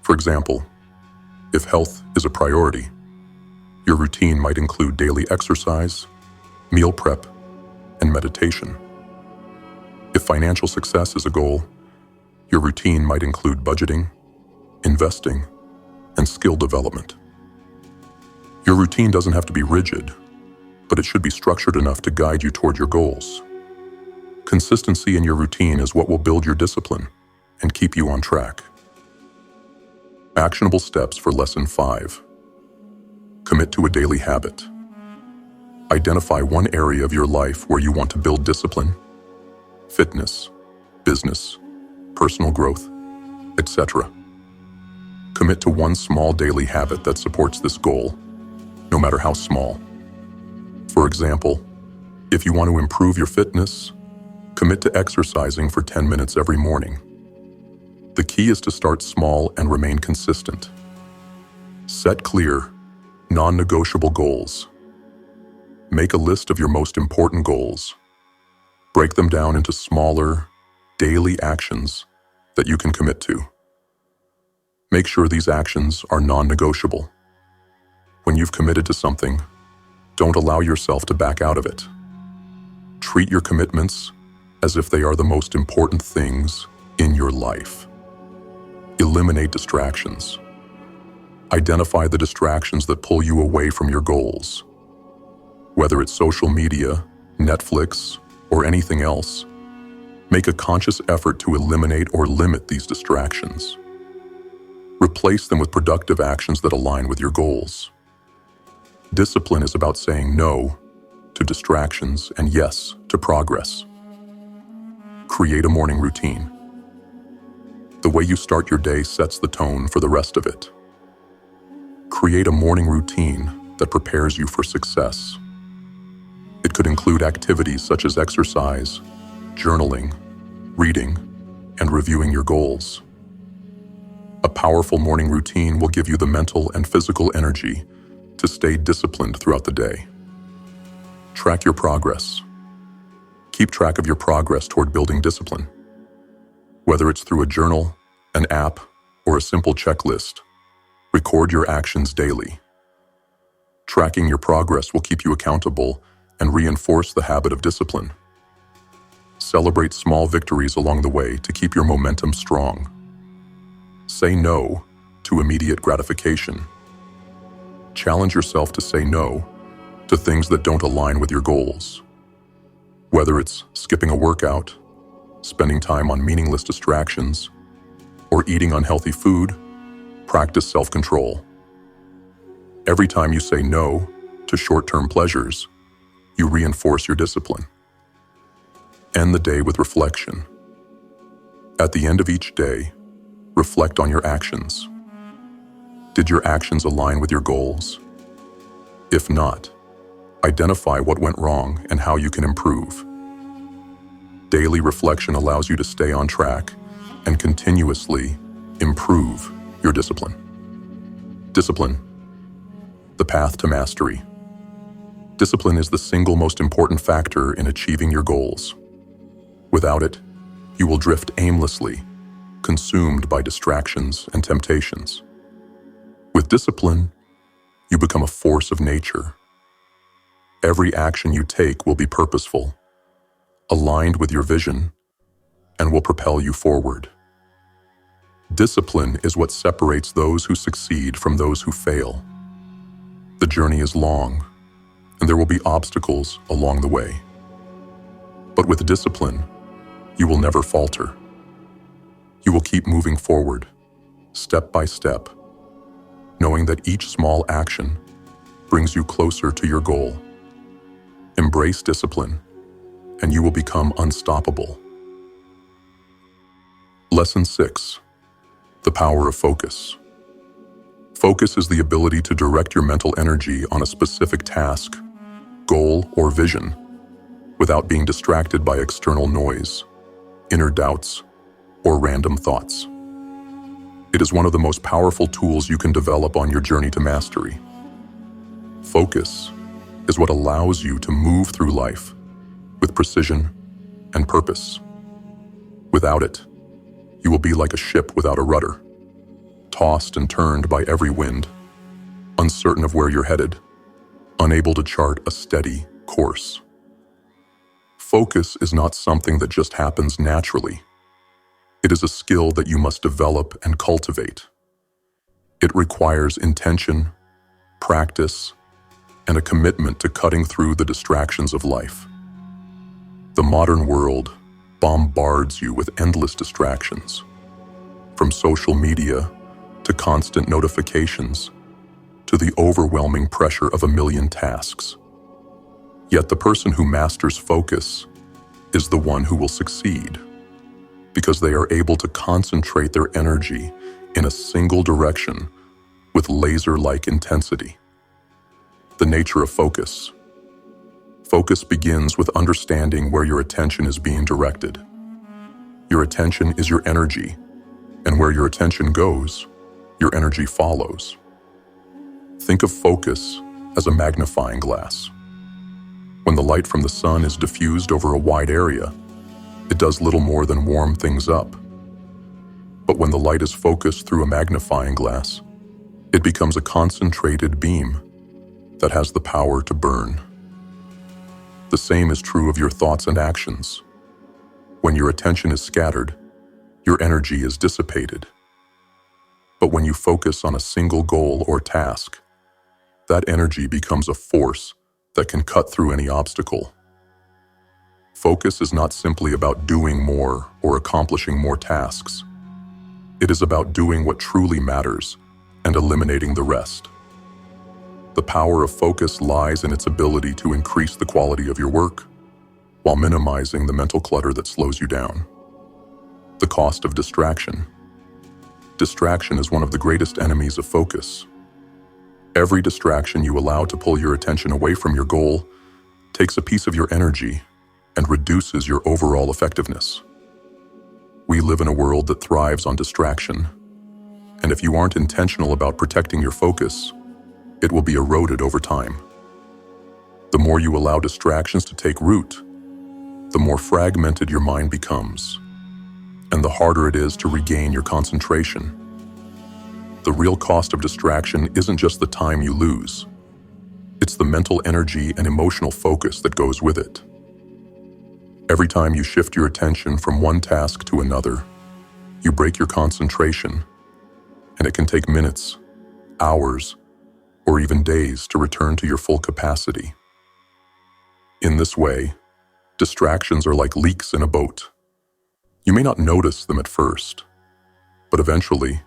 For example, if health is a priority, your routine might include daily exercise, meal prep, and meditation. If financial success is a goal, your routine might include budgeting, investing, and skill development. Your routine doesn't have to be rigid, but it should be structured enough to guide you toward your goals. Consistency in your routine is what will build your discipline and keep you on track. Actionable steps for Lesson 5. Commit to a daily habit. Identify one area of your life where you want to build discipline: fitness, business, personal growth, etc. Commit to one small daily habit that supports this goal, no matter how small. For example, if you want to improve your fitness, commit to exercising for 10 minutes every morning. The key is to start small and remain consistent. Set clear, non-negotiable goals. Make a list of your most important goals. Break them down into smaller, daily actions that you can commit to. Make sure these actions are non-negotiable. When you've committed to something, don't allow yourself to back out of it. Treat your commitments as if they are the most important things in your life. Eliminate distractions. Identify the distractions that pull you away from your goals. Whether it's social media, Netflix, or anything else, make a conscious effort to eliminate or limit these distractions. Replace them with productive actions that align with your goals. Discipline is about saying no to distractions and yes to progress. Create a morning routine. The way you start your day sets the tone for the rest of it. Create a morning routine that prepares you for success. It could include activities such as exercise, journaling, reading, and reviewing your goals. A powerful morning routine will give you the mental and physical energy to stay disciplined throughout the day. Track your progress. Keep track of your progress toward building discipline. Whether it's through a journal, an app, or a simple checklist, record your actions daily. Tracking your progress will keep you accountable and reinforce the habit of discipline. Celebrate small victories along the way to keep your momentum strong. Say no to immediate gratification. Challenge yourself to say no to things that don't align with your goals. Whether it's skipping a workout, spending time on meaningless distractions, or eating unhealthy food, practice self-control. Every time you say no to short-term pleasures, you reinforce your discipline. End the day with reflection. At the end of each day, reflect on your actions. Did your actions align with your goals? If not, identify what went wrong and how you can improve. Daily reflection allows you to stay on track and continuously improve your discipline. Discipline, the path to mastery. Discipline is the single most important factor in achieving your goals. Without it, you will drift aimlessly, consumed by distractions and temptations. With discipline, you become a force of nature. Every action you take will be purposeful, aligned with your vision, and will propel you forward. Discipline is what separates those who succeed from those who fail. The journey is long, and there will be obstacles along the way. But with discipline, you will never falter. You will keep moving forward, step by step, knowing that each small action brings you closer to your goal. Embrace discipline, and you will become unstoppable. Lesson 6. The power of focus. Focus is the ability to direct your mental energy on a specific task, goal, or vision without being distracted by external noise, inner doubts, or random thoughts. It is one of the most powerful tools you can develop on your journey to mastery. Focus is what allows you to move through life with precision and purpose. Without it, you will be like a ship without a rudder, tossed and turned by every wind, uncertain of where you're headed, unable to chart a steady course. Focus is not something that just happens naturally. It is a skill that you must develop and cultivate. It requires intention, practice, and a commitment to cutting through the distractions of life. The modern world bombards you with endless distractions, from social media to constant notifications to the overwhelming pressure of a million tasks. Yet the person who masters focus is the one who will succeed, because they are able to concentrate their energy in a single direction with laser-like intensity. The nature of focus. Focus begins with understanding where your attention is being directed. Your attention is your energy, and where your attention goes, your energy follows. Think of focus as a magnifying glass. When the light from the sun is diffused over a wide area, it does little more than warm things up. But when the light is focused through a magnifying glass, it becomes a concentrated beam that has the power to burn. The same is true of your thoughts and actions. When your attention is scattered, your energy is dissipated. But when you focus on a single goal or task, that energy becomes a force that can cut through any obstacle. Focus is not simply about doing more or accomplishing more tasks. It is about doing what truly matters and eliminating the rest. The power of focus lies in its ability to increase the quality of your work while minimizing the mental clutter that slows you down. The cost of distraction. Distraction is one of the greatest enemies of focus. Every distraction you allow to pull your attention away from your goal takes a piece of your energy and reduces your overall effectiveness. We live in a world that thrives on distraction, and if you aren't intentional about protecting your focus, it will be eroded over time. The more you allow distractions to take root, the more fragmented your mind becomes, and the harder it is to regain your concentration. The real cost of distraction isn't just the time you lose. It's the mental energy and emotional focus that goes with it. Every time you shift your attention from one task to another, you break your concentration, and it can take minutes, hours, or even days to return to your full capacity. In this way, distractions are like leaks in a boat. You may not notice them at first, but eventually,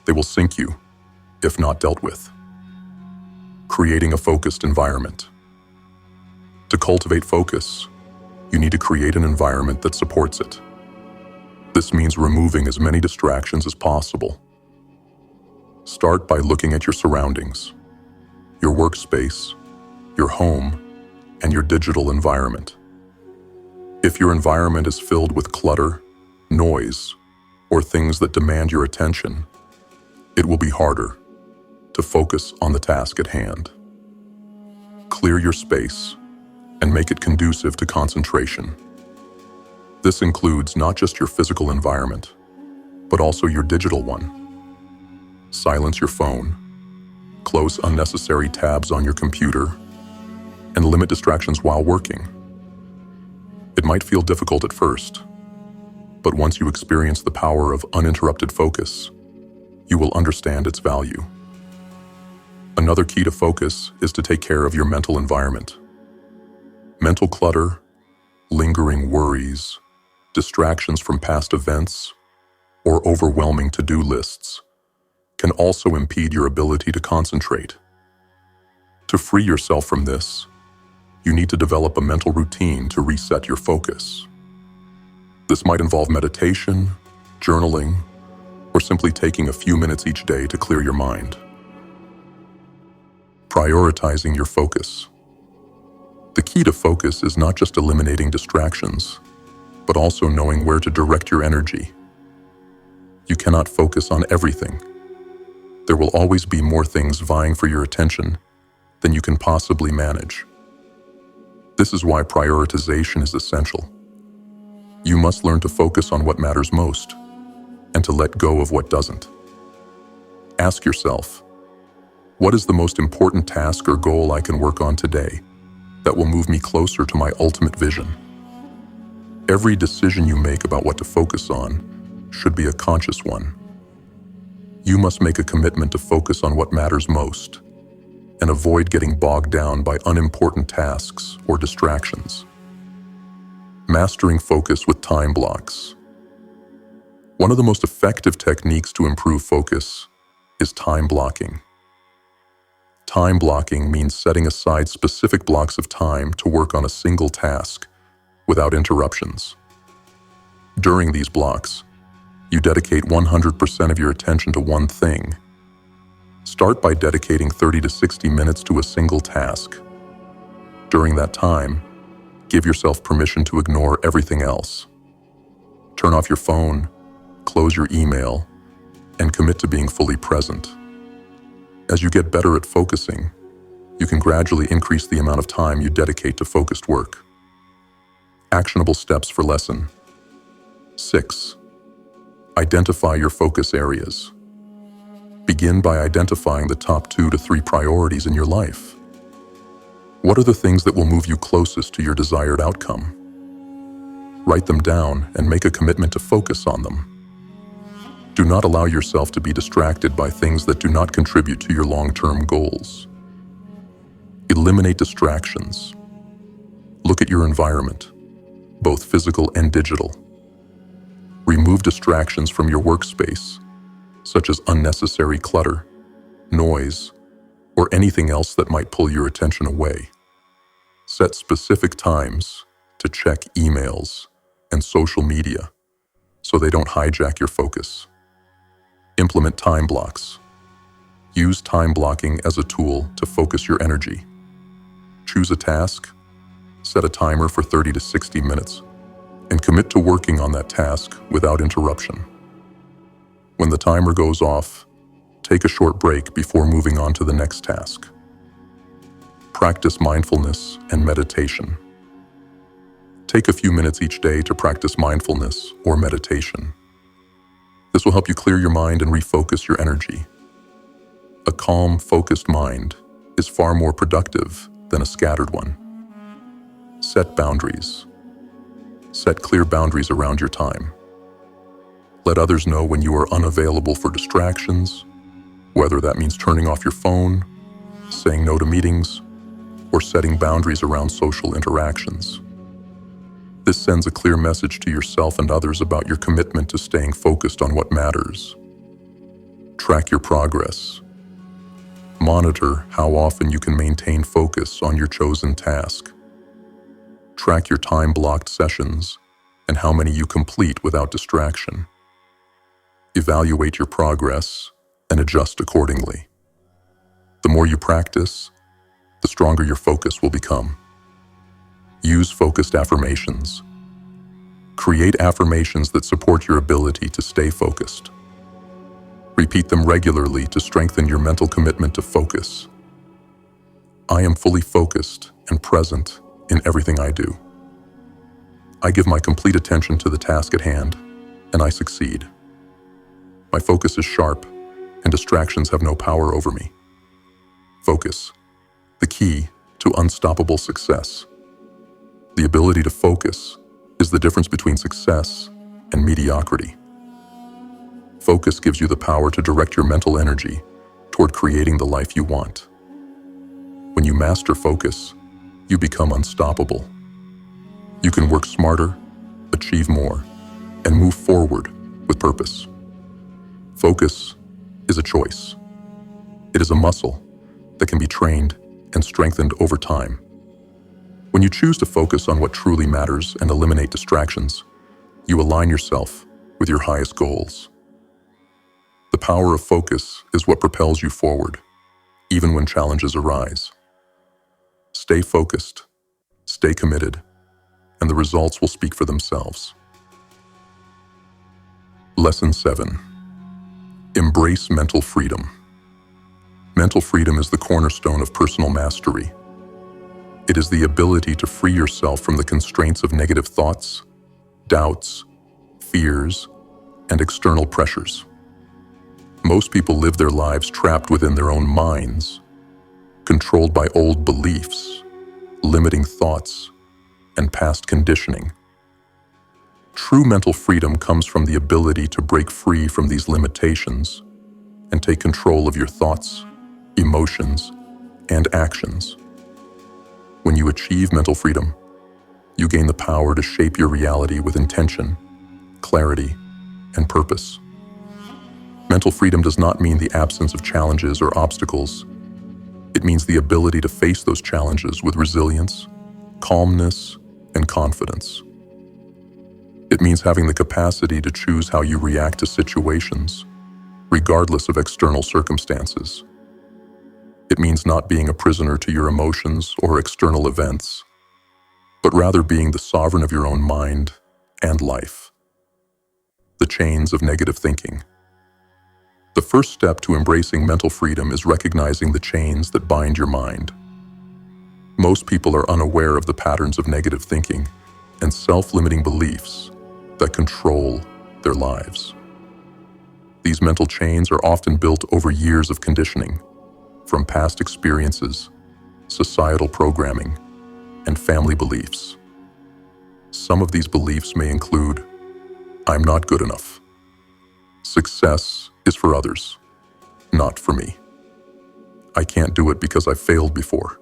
they will sink you, if not dealt with. Creating a focused environment. To cultivate focus, you need to create an environment that supports it. This means removing as many distractions as possible. Start by looking at your surroundings, your workspace, your home, and your digital environment. If your environment is filled with clutter, noise, or things that demand your attention, it will be harder to focus on the task at hand. Clear your space and make it conducive to concentration. This includes not just your physical environment, but also your digital one. Silence your phone, close unnecessary tabs on your computer, and limit distractions while working. It might feel difficult at first, but once you experience the power of uninterrupted focus, you will understand its value. Another key to focus is to take care of your mental environment. Mental clutter, lingering worries, distractions from past events, or overwhelming to-do lists can also impede your ability to concentrate. To free yourself from this, you need to develop a mental routine to reset your focus. This might involve meditation, journaling, or simply taking a few minutes each day to clear your mind. Prioritizing your focus. The key to focus is not just eliminating distractions, but also knowing where to direct your energy. You cannot focus on everything. There will always be more things vying for your attention than you can possibly manage. This is why prioritization is essential. You must learn to focus on what matters most and to let go of what doesn't. Ask yourself, what is the most important task or goal I can work on today that will move me closer to my ultimate vision? Every decision you make about what to focus on should be a conscious one. You must make a commitment to focus on what matters most and avoid getting bogged down by unimportant tasks or distractions. Mastering focus with time blocks. One of the most effective techniques to improve focus is time blocking. Time blocking means setting aside specific blocks of time to work on a single task without interruptions. During these blocks, you dedicate 100% of your attention to one thing. Start by dedicating 30 to 60 minutes to a single task. During that time, give yourself permission to ignore everything else. Turn off your phone, close your email, and commit to being fully present. As you get better at focusing, you can gradually increase the amount of time you dedicate to focused work. Actionable steps for lesson 6. Identify your focus areas. Begin by identifying the top 2 to 3 priorities in your life. What are the things that will move you closest to your desired outcome? Write them down and make a commitment to focus on them. Do not allow yourself to be distracted by things that do not contribute to your long-term goals. Eliminate distractions. Look at your environment, both physical and digital. Remove Remove distractions from your workspace, such as unnecessary clutter, noise, or anything else that might pull your attention away. Set specific times to check emails and social media so they don't hijack your focus. Implement time blocks. Use time blocking as a tool to focus your energy. Choose a task, set a timer for 30 to 60 minutes, and commit to working on that task without interruption. When the timer goes off, take a short break before moving on to the next task. Practice mindfulness and meditation. Take a few minutes each day to practice mindfulness or meditation. This will help you clear your mind and refocus your energy. A calm, focused mind is far more productive than a scattered one. Set boundaries. Set clear boundaries around your time. Let others know when you are unavailable for distractions, whether that means turning off your phone, saying no to meetings, or setting boundaries around social interactions. This sends a clear message to yourself and others about your commitment to staying focused on what matters. Track your progress. Monitor how often you can maintain focus on your chosen task. Track your time-blocked sessions and how many you complete without distraction. Evaluate your progress and adjust accordingly. The more you practice, the stronger your focus will become. Use focused affirmations. Create affirmations that support your ability to stay focused. Repeat them regularly to strengthen your mental commitment to focus. I am fully focused and present in everything I do. I give my complete attention to the task at hand, and I succeed. My focus is sharp, and distractions have no power over me. Focus, the key to unstoppable success. The ability to focus is the difference between success and mediocrity. Focus gives you the power to direct your mental energy toward creating the life you want. When you master focus, you become unstoppable. You can work smarter, achieve more, and move forward with purpose. Focus is a choice. It is a muscle that can be trained and strengthened over time. When you choose to focus on what truly matters and eliminate distractions, you align yourself with your highest goals. The power of focus is what propels you forward, even when challenges arise. Stay focused, stay committed, and the results will speak for themselves. Lesson 7. Embrace mental freedom. Mental freedom is the cornerstone of personal mastery. It is the ability to free yourself from the constraints of negative thoughts, doubts, fears, and external pressures. Most people live their lives trapped within their own minds, controlled by old beliefs, limiting thoughts, and past conditioning. True mental freedom comes from the ability to break free from these limitations and take control of your thoughts, emotions, and actions. When you achieve mental freedom, you gain the power to shape your reality with intention, clarity, and purpose. Mental freedom does not mean the absence of challenges or obstacles. It means the ability to face those challenges with resilience, calmness, and confidence. It means having the capacity to choose how you react to situations, regardless of external circumstances. It means not being a prisoner to your emotions or external events, but rather being the sovereign of your own mind and life. The chains of negative thinking. The first step to embracing mental freedom is recognizing the chains that bind your mind. Most people are unaware of the patterns of negative thinking and self-limiting beliefs that control their lives. These mental chains are often built over years of conditioning, from past experiences, societal programming, and family beliefs. Some of these beliefs may include, I'm not good enough. Success is for others, not for me. I can't do it because I failed before.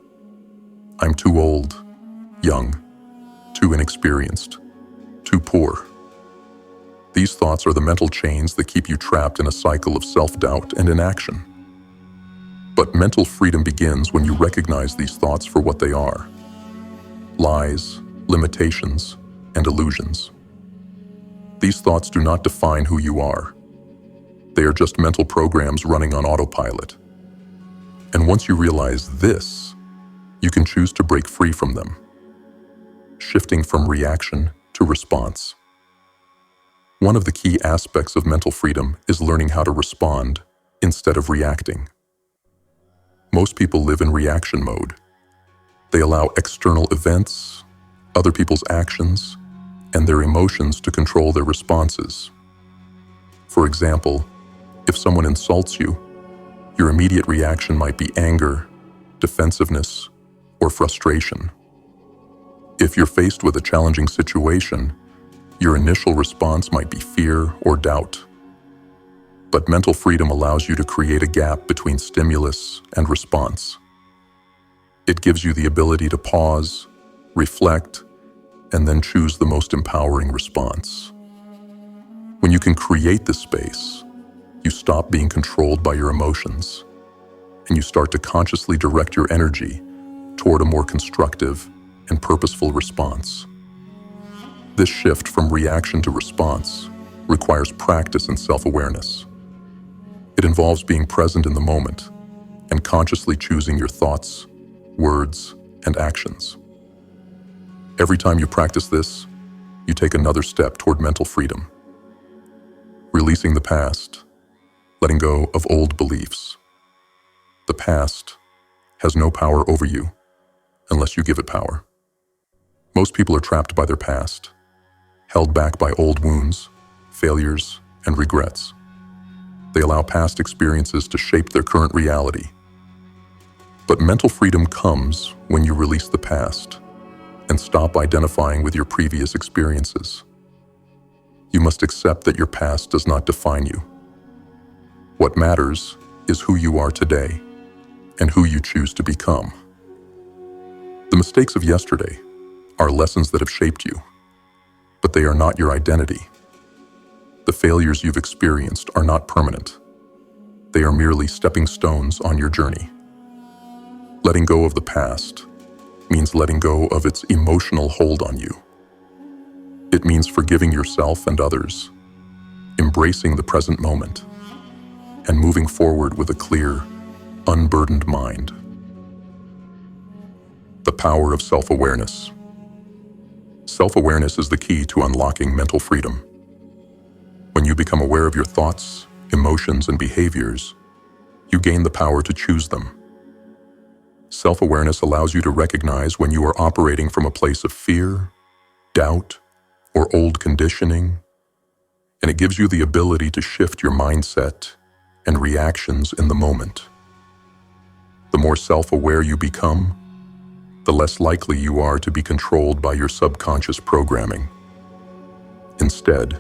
I'm too old, young, too inexperienced, too poor. These thoughts are the mental chains that keep you trapped in a cycle of self-doubt and inaction. But mental freedom begins when you recognize these thoughts for what they are: lies, limitations, and illusions. These thoughts do not define who you are. They are just mental programs running on autopilot. And once you realize this, you can choose to break free from them, shifting from reaction to response. One of the key aspects of mental freedom is learning how to respond instead of reacting. Most people live in reaction mode. They allow external events, other people's actions, and their emotions to control their responses. For example, if someone insults you, your immediate reaction might be anger, defensiveness, or frustration. If you're faced with a challenging situation, your initial response might be fear or doubt. But mental freedom allows you to create a gap between stimulus and response. It gives you the ability to pause, reflect, and then choose the most empowering response. When you can create this space, you stop being controlled by your emotions, and you start to consciously direct your energy toward a more constructive and purposeful response. This shift from reaction to response requires practice and self-awareness. It involves being present in the moment and consciously choosing your thoughts, words, and actions. Every time you practice this, you take another step toward mental freedom. Releasing the past, letting go of old beliefs. The past has no power over you unless you give it power. Most people are trapped by their past, held back by old wounds, failures, and regrets. They allow past experiences to shape their current reality. But mental freedom comes when you release the past and stop identifying with your previous experiences. You must accept that your past does not define you. What matters is who you are today and who you choose to become. The mistakes of yesterday are lessons that have shaped you, but they are not your identity. The failures you've experienced are not permanent. They are merely stepping stones on your journey. Letting go of the past means letting go of its emotional hold on you. It means forgiving yourself and others, embracing the present moment, and moving forward with a clear, unburdened mind. The power of self-awareness. Self-awareness is the key to unlocking mental freedom. When you become aware of your thoughts, emotions, and behaviors, you gain the power to choose them. Self-awareness allows you to recognize when you are operating from a place of fear, doubt, or old conditioning, and it gives you the ability to shift your mindset and reactions in the moment. The more self-aware you become, the less likely you are to be controlled by your subconscious programming. Instead,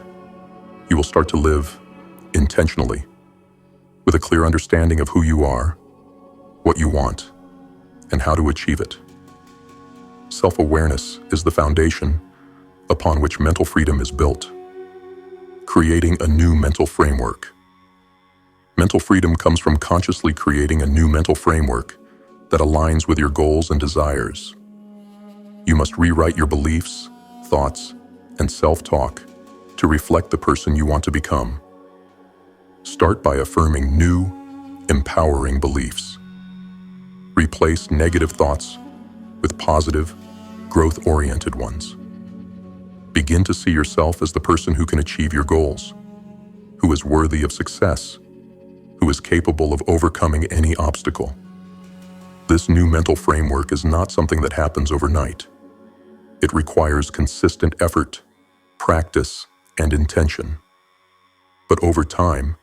you will start to live intentionally, with a clear understanding of who you are, what you want, and how to achieve it. Self-awareness is the foundation upon which mental freedom is built, creating a new mental framework. Mental freedom comes from consciously creating a new mental framework that aligns with your goals and desires. You must rewrite your beliefs, thoughts, and self-talk to reflect the person you want to become. Start by affirming new, empowering beliefs. Replace negative thoughts with positive, growth-oriented ones. Begin to see yourself as the person who can achieve your goals, who is worthy of success, who is capable of overcoming any obstacle. This new mental framework is not something that happens overnight. It requires consistent effort, practice, and intention. But over time,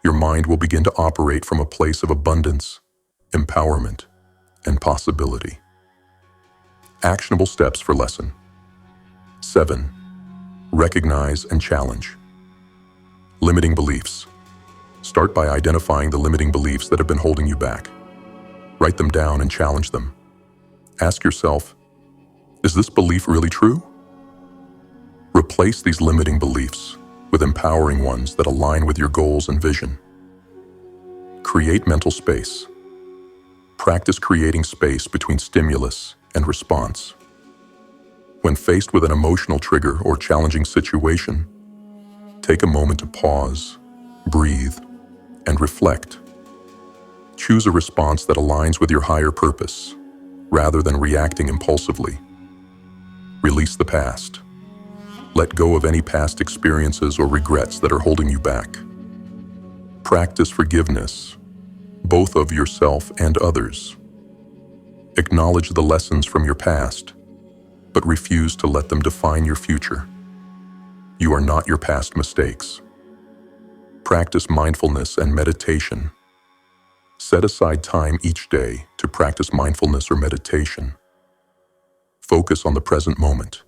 your mind will begin to operate from a place of abundance, empowerment, and possibility. Actionable steps for lesson. 7. Recognize and challenge. Limiting beliefs. Start by identifying the limiting beliefs that have been holding you back. Write them down and challenge them. Ask yourself, is this belief really true? Replace these limiting beliefs with empowering ones that align with your goals and vision. Create mental space. Practice creating space between stimulus and response. When faced with an emotional trigger or challenging situation, take a moment to pause, breathe, and reflect. Choose a response that aligns with your higher purpose, rather than reacting impulsively. Release the past. Let go of any past experiences or regrets that are holding you back. Practice forgiveness, both of yourself and others. Acknowledge the lessons from your past, but refuse to let them define your future. You are not your past mistakes. Practice mindfulness and meditation. Set aside time each day to practice mindfulness or meditation. Focus on the present moment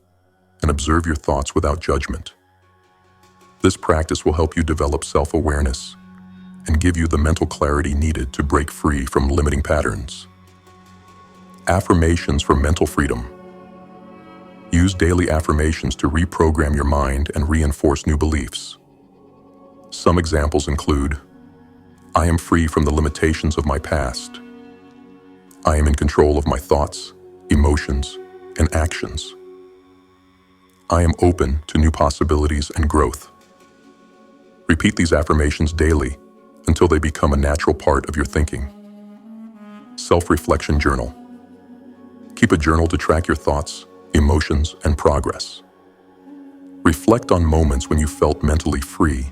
and observe your thoughts without judgment. This practice will help you develop self-awareness and give you the mental clarity needed to break free from limiting patterns. Affirmations for mental freedom. Use daily affirmations to reprogram your mind and reinforce new beliefs. Some examples include, I am free from the limitations of my past. I am in control of my thoughts, emotions, and actions. I am open to new possibilities and growth. Repeat these affirmations daily until they become a natural part of your thinking. Self-reflection journal. Keep a journal to track your thoughts, emotions, and progress. Reflect on moments when you felt mentally free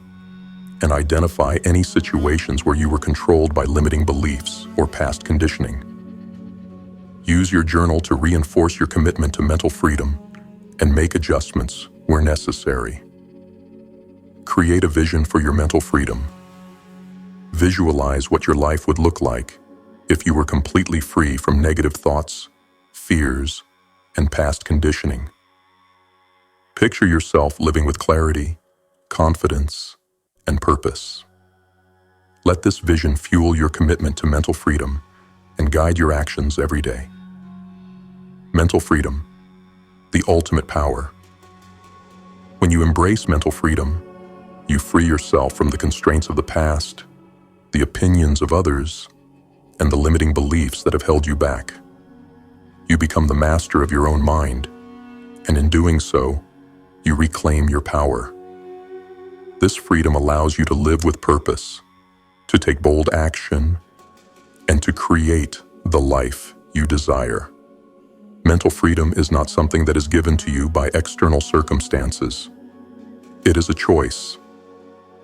and identify any situations where you were controlled by limiting beliefs or past conditioning. Use your journal to reinforce your commitment to mental freedom and make adjustments where necessary. Create a vision for your mental freedom. Visualize what your life would look like if you were completely free from negative thoughts, fears, and past conditioning. Picture yourself living with clarity, confidence, and purpose. Let this vision fuel your commitment to mental freedom and guide your actions every day. Mental freedom, the ultimate power. When you embrace mental freedom, you free yourself from the constraints of the past, the opinions of others, and the limiting beliefs that have held you back. You become the master of your own mind, and in doing so, you reclaim your power. This freedom allows you to live with purpose, to take bold action, and to create the life you desire. Mental freedom is not something that is given to you by external circumstances. It is a choice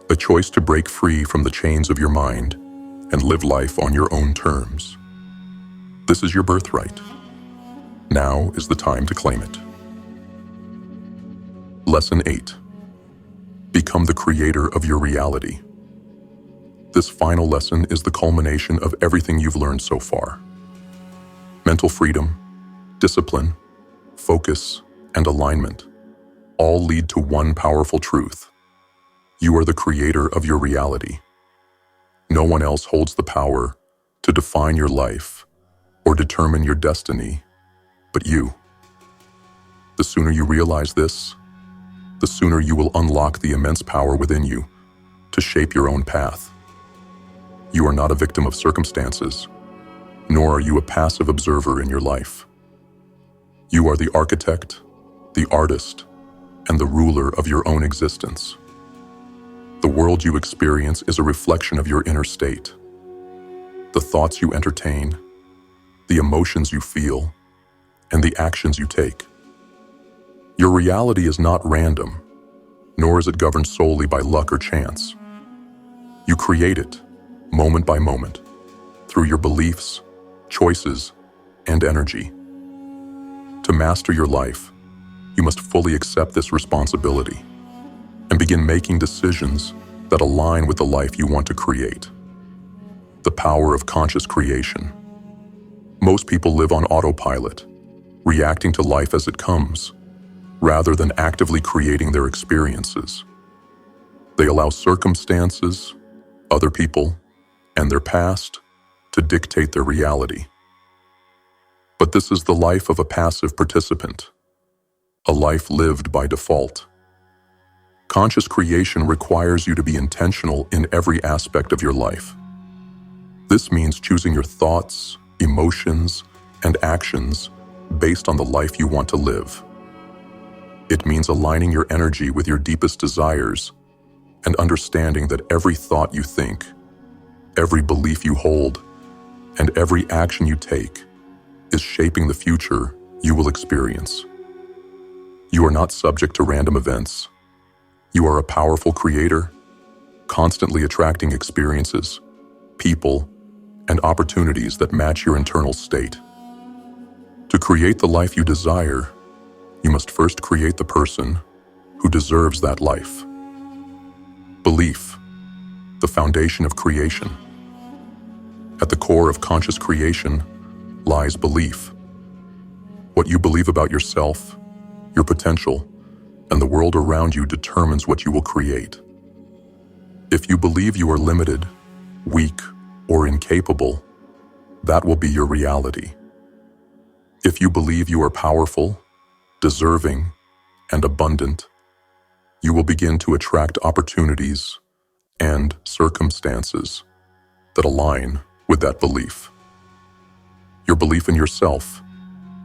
to break free from the chains of your mind and live life on your own terms. This is your birthright. Now is the time to claim it. Lesson 8. Become the creator of your reality. This final lesson is the culmination of everything you've learned so far. Mental freedom, discipline, focus, and alignment all lead to one powerful truth. You are the creator of your reality. No one else holds the power to define your life or determine your destiny but you. The sooner you realize this, the sooner you will unlock the immense power within you to shape your own path. You are not a victim of circumstances, nor are you a passive observer in your life. You are the architect, the artist, and the ruler of your own existence. The world you experience is a reflection of your inner state. The thoughts you entertain, the emotions you feel, and the actions you take. Your reality is not random, nor is it governed solely by luck or chance. You create it, moment by moment, through your beliefs, choices, and energy. To master your life, you must fully accept this responsibility and begin making decisions that align with the life you want to create. The power of conscious creation. Most people live on autopilot, reacting to life as it comes, rather than actively creating their experiences. They allow circumstances, other people, and their past to dictate their reality. But this is the life of a passive participant, a life lived by default. Conscious creation requires you to be intentional in every aspect of your life. This means choosing your thoughts, emotions, and actions based on the life you want to live. It means aligning your energy with your deepest desires and understanding that every thought you think, every belief you hold, and every action you take is shaping the future you will experience. You are not subject to random events. You are a powerful creator, constantly attracting experiences, people, and opportunities that match your internal state. To create the life you desire, you must first create the person who deserves that life. Belief, the foundation of creation. At the core of conscious creation lies belief. What you believe about yourself, your potential, and the world around you determines what you will create. If you believe you are limited, weak, or incapable, that will be your reality. If you believe you are powerful, deserving, and abundant, you will begin to attract opportunities and circumstances that align with that belief. Your belief in yourself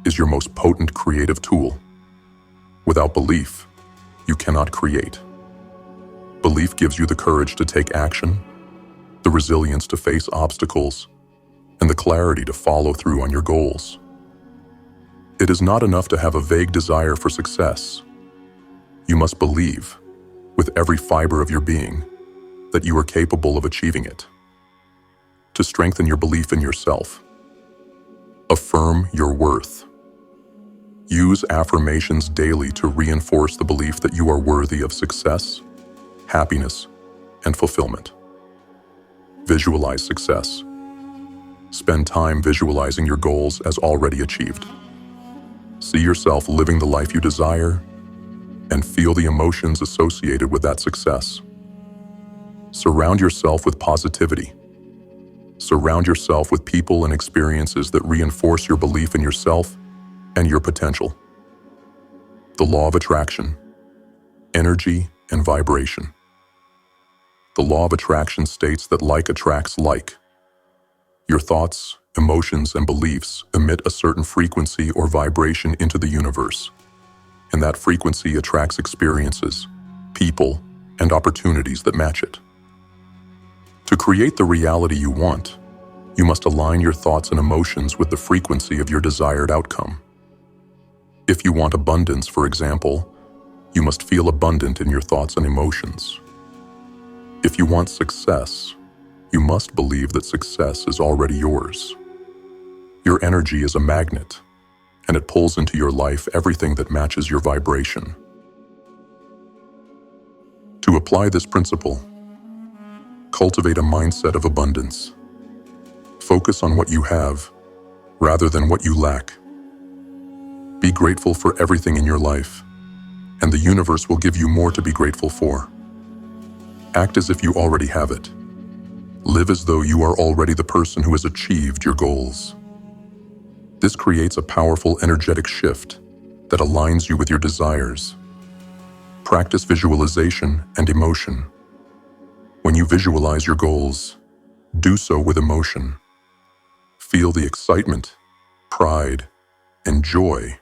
is your most potent creative tool. Without belief, you cannot create. Belief gives you the courage to take action, the resilience to face obstacles, and the clarity to follow through on your goals. It is not enough to have a vague desire for success. You must believe, with every fiber of your being, that you are capable of achieving it. To strengthen your belief in yourself, affirm your worth. Use affirmations daily to reinforce the belief that you are worthy of success, happiness, and fulfillment. Visualize success. Spend time visualizing your goals as already achieved. See yourself living the life you desire and feel the emotions associated with that success. Surround yourself with positivity. Surround yourself with people and experiences that reinforce your belief in yourself and your potential. The law of attraction, energy and vibration. The law of attraction states that like attracts like. Your thoughts, emotions, and beliefs emit a certain frequency or vibration into the universe, and that frequency attracts experiences, people, and opportunities that match it. To create the reality you want, you must align your thoughts and emotions with the frequency of your desired outcome. If you want abundance, for example, you must feel abundant in your thoughts and emotions. If you want success, you must believe that success is already yours. Your energy is a magnet, and it pulls into your life everything that matches your vibration. To apply this principle, cultivate a mindset of abundance. Focus on what you have, rather than what you lack. Be grateful for everything in your life, and the universe will give you more to be grateful for. Act as if you already have it. Live as though you are already the person who has achieved your goals. This creates a powerful energetic shift that aligns you with your desires. Practice visualization and emotion. When you visualize your goals, do so with emotion. Feel the excitement, pride, and joy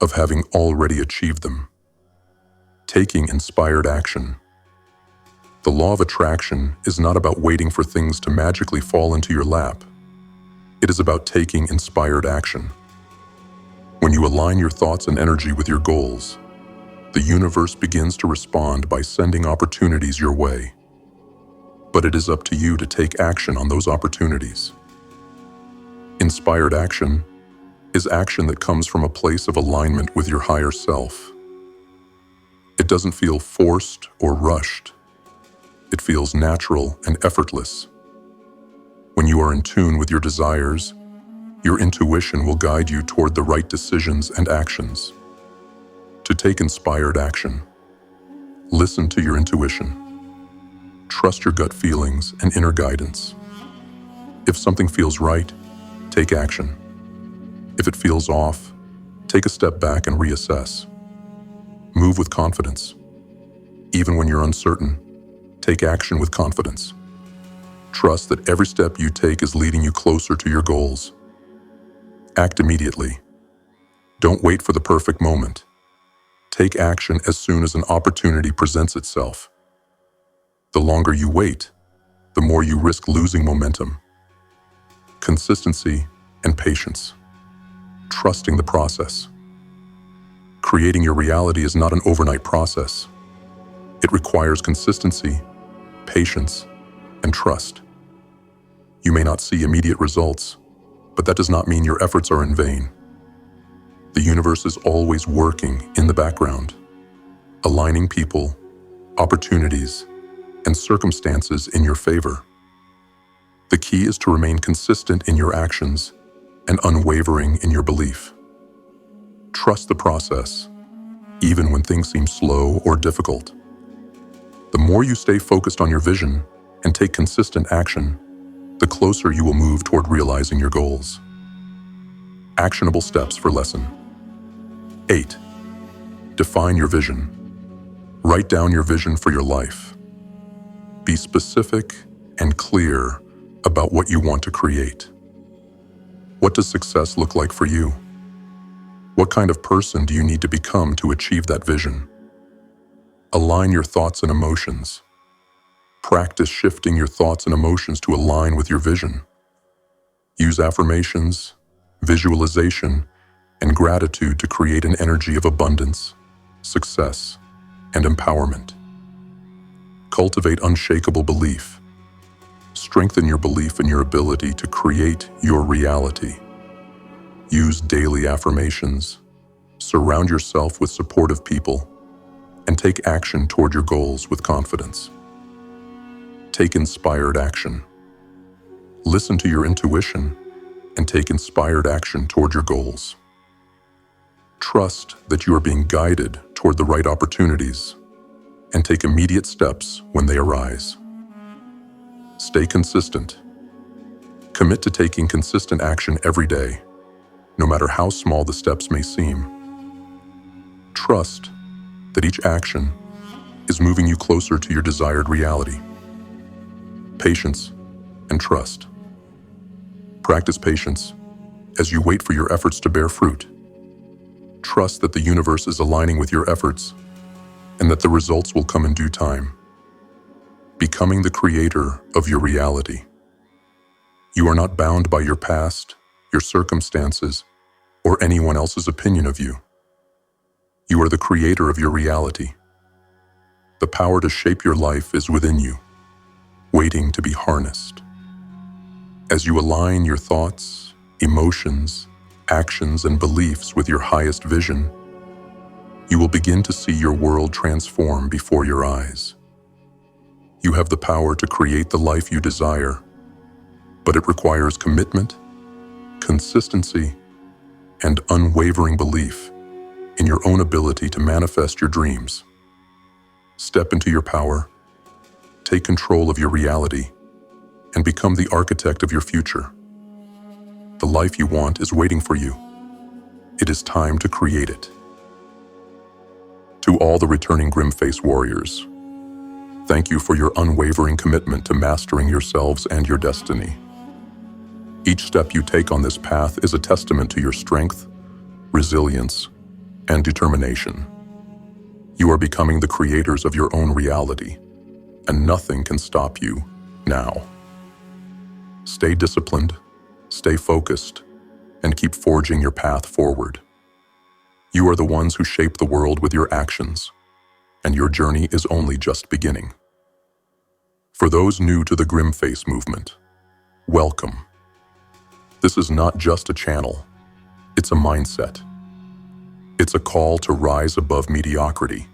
of having already achieved them. Taking inspired action. The law of attraction is not about waiting for things to magically fall into your lap. It is about taking inspired action. When you align your thoughts and energy with your goals, the universe begins to respond by sending opportunities your way. But it is up to you to take action on those opportunities. Inspired action is action that comes from a place of alignment with your higher self. It doesn't feel forced or rushed. It feels natural and effortless. When you are in tune with your desires, your intuition will guide you toward the right decisions and actions. To take inspired action, listen to your intuition. Trust your gut feelings and inner guidance. If something feels right, take action. If it feels off, take a step back and reassess. Move with confidence. Even when you're uncertain, take action with confidence. Trust that every step you take is leading you closer to your goals. Act immediately. Don't wait for the perfect moment. Take action as soon as an opportunity presents itself. The longer you wait, the more you risk losing momentum. Consistency and patience. Trusting the process. Creating your reality is not an overnight process. It requires consistency, patience, and trust. You may not see immediate results, but that does not mean your efforts are in vain. The universe is always working in the background, aligning people, opportunities, and circumstances in your favor. The key is to remain consistent in your actions and unwavering in your belief. Trust the process, even when things seem slow or difficult. The more you stay focused on your vision and take consistent action, the closer you will move toward realizing your goals. Actionable steps for lesson 8. Define your vision. Write down your vision for your life. Be specific and clear about what you want to create. What does success look like for you? What kind of person do you need to become to achieve that vision? Align your thoughts and emotions. Practice shifting your thoughts and emotions to align with your vision. Use affirmations, visualization, and gratitude to create an energy of abundance, success, and empowerment. Cultivate unshakable belief. Strengthen your belief in your ability to create your reality. Use daily affirmations. Surround yourself with supportive people, and take action toward your goals with confidence. Take inspired action. Listen to your intuition and take inspired action toward your goals. Trust that you are being guided toward the right opportunities and take immediate steps when they arise. Stay consistent. Commit to taking consistent action every day, no matter how small the steps may seem. Trust that each action is moving you closer to your desired reality. Patience and trust. Practice patience as you wait for your efforts to bear fruit. Trust that the universe is aligning with your efforts and that the results will come in due time. Becoming the creator of your reality. You are not bound by your past, your circumstances, or anyone else's opinion of you. You are the creator of your reality. The power to shape your life is within you, waiting to be harnessed. As you align your thoughts, emotions, actions, and beliefs with your highest vision, you will begin to see your world transform before your eyes. You have the power to create the life you desire, but it requires commitment, consistency, and unwavering belief in your own ability to manifest your dreams. Step into your power, take control of your reality, and become the architect of your future. The life you want is waiting for you. It is time to create it. To all the returning GrimFace warriors, thank you for your unwavering commitment to mastering yourselves and your destiny. Each step you take on this path is a testament to your strength, resilience, and determination. You are becoming the creators of your own reality, and nothing can stop you now. Stay disciplined, stay focused, and keep forging your path forward. You are the ones who shape the world with your actions, and your journey is only just beginning. For those new to the GrimFace movement, welcome. This is not just a channel, it's a mindset. It's a call to rise above mediocrity,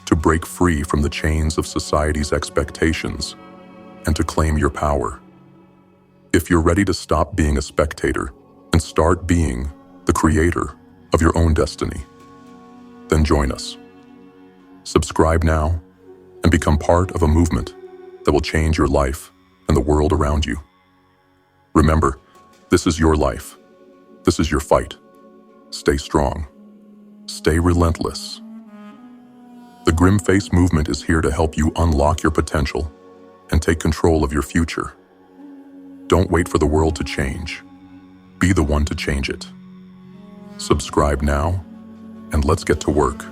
to break free from the chains of society's expectations, and to claim your power. If you're ready to stop being a spectator and start being the creator of your own destiny, then join us. Subscribe now and become part of a movement that will change your life and the world around you. Remember, this is your life. This is your fight. Stay strong. Stay relentless. The GrimFace movement is here to help you unlock your potential and take control of your future. Don't wait for the world to change. Be the one to change it. Subscribe now, and let's get to work.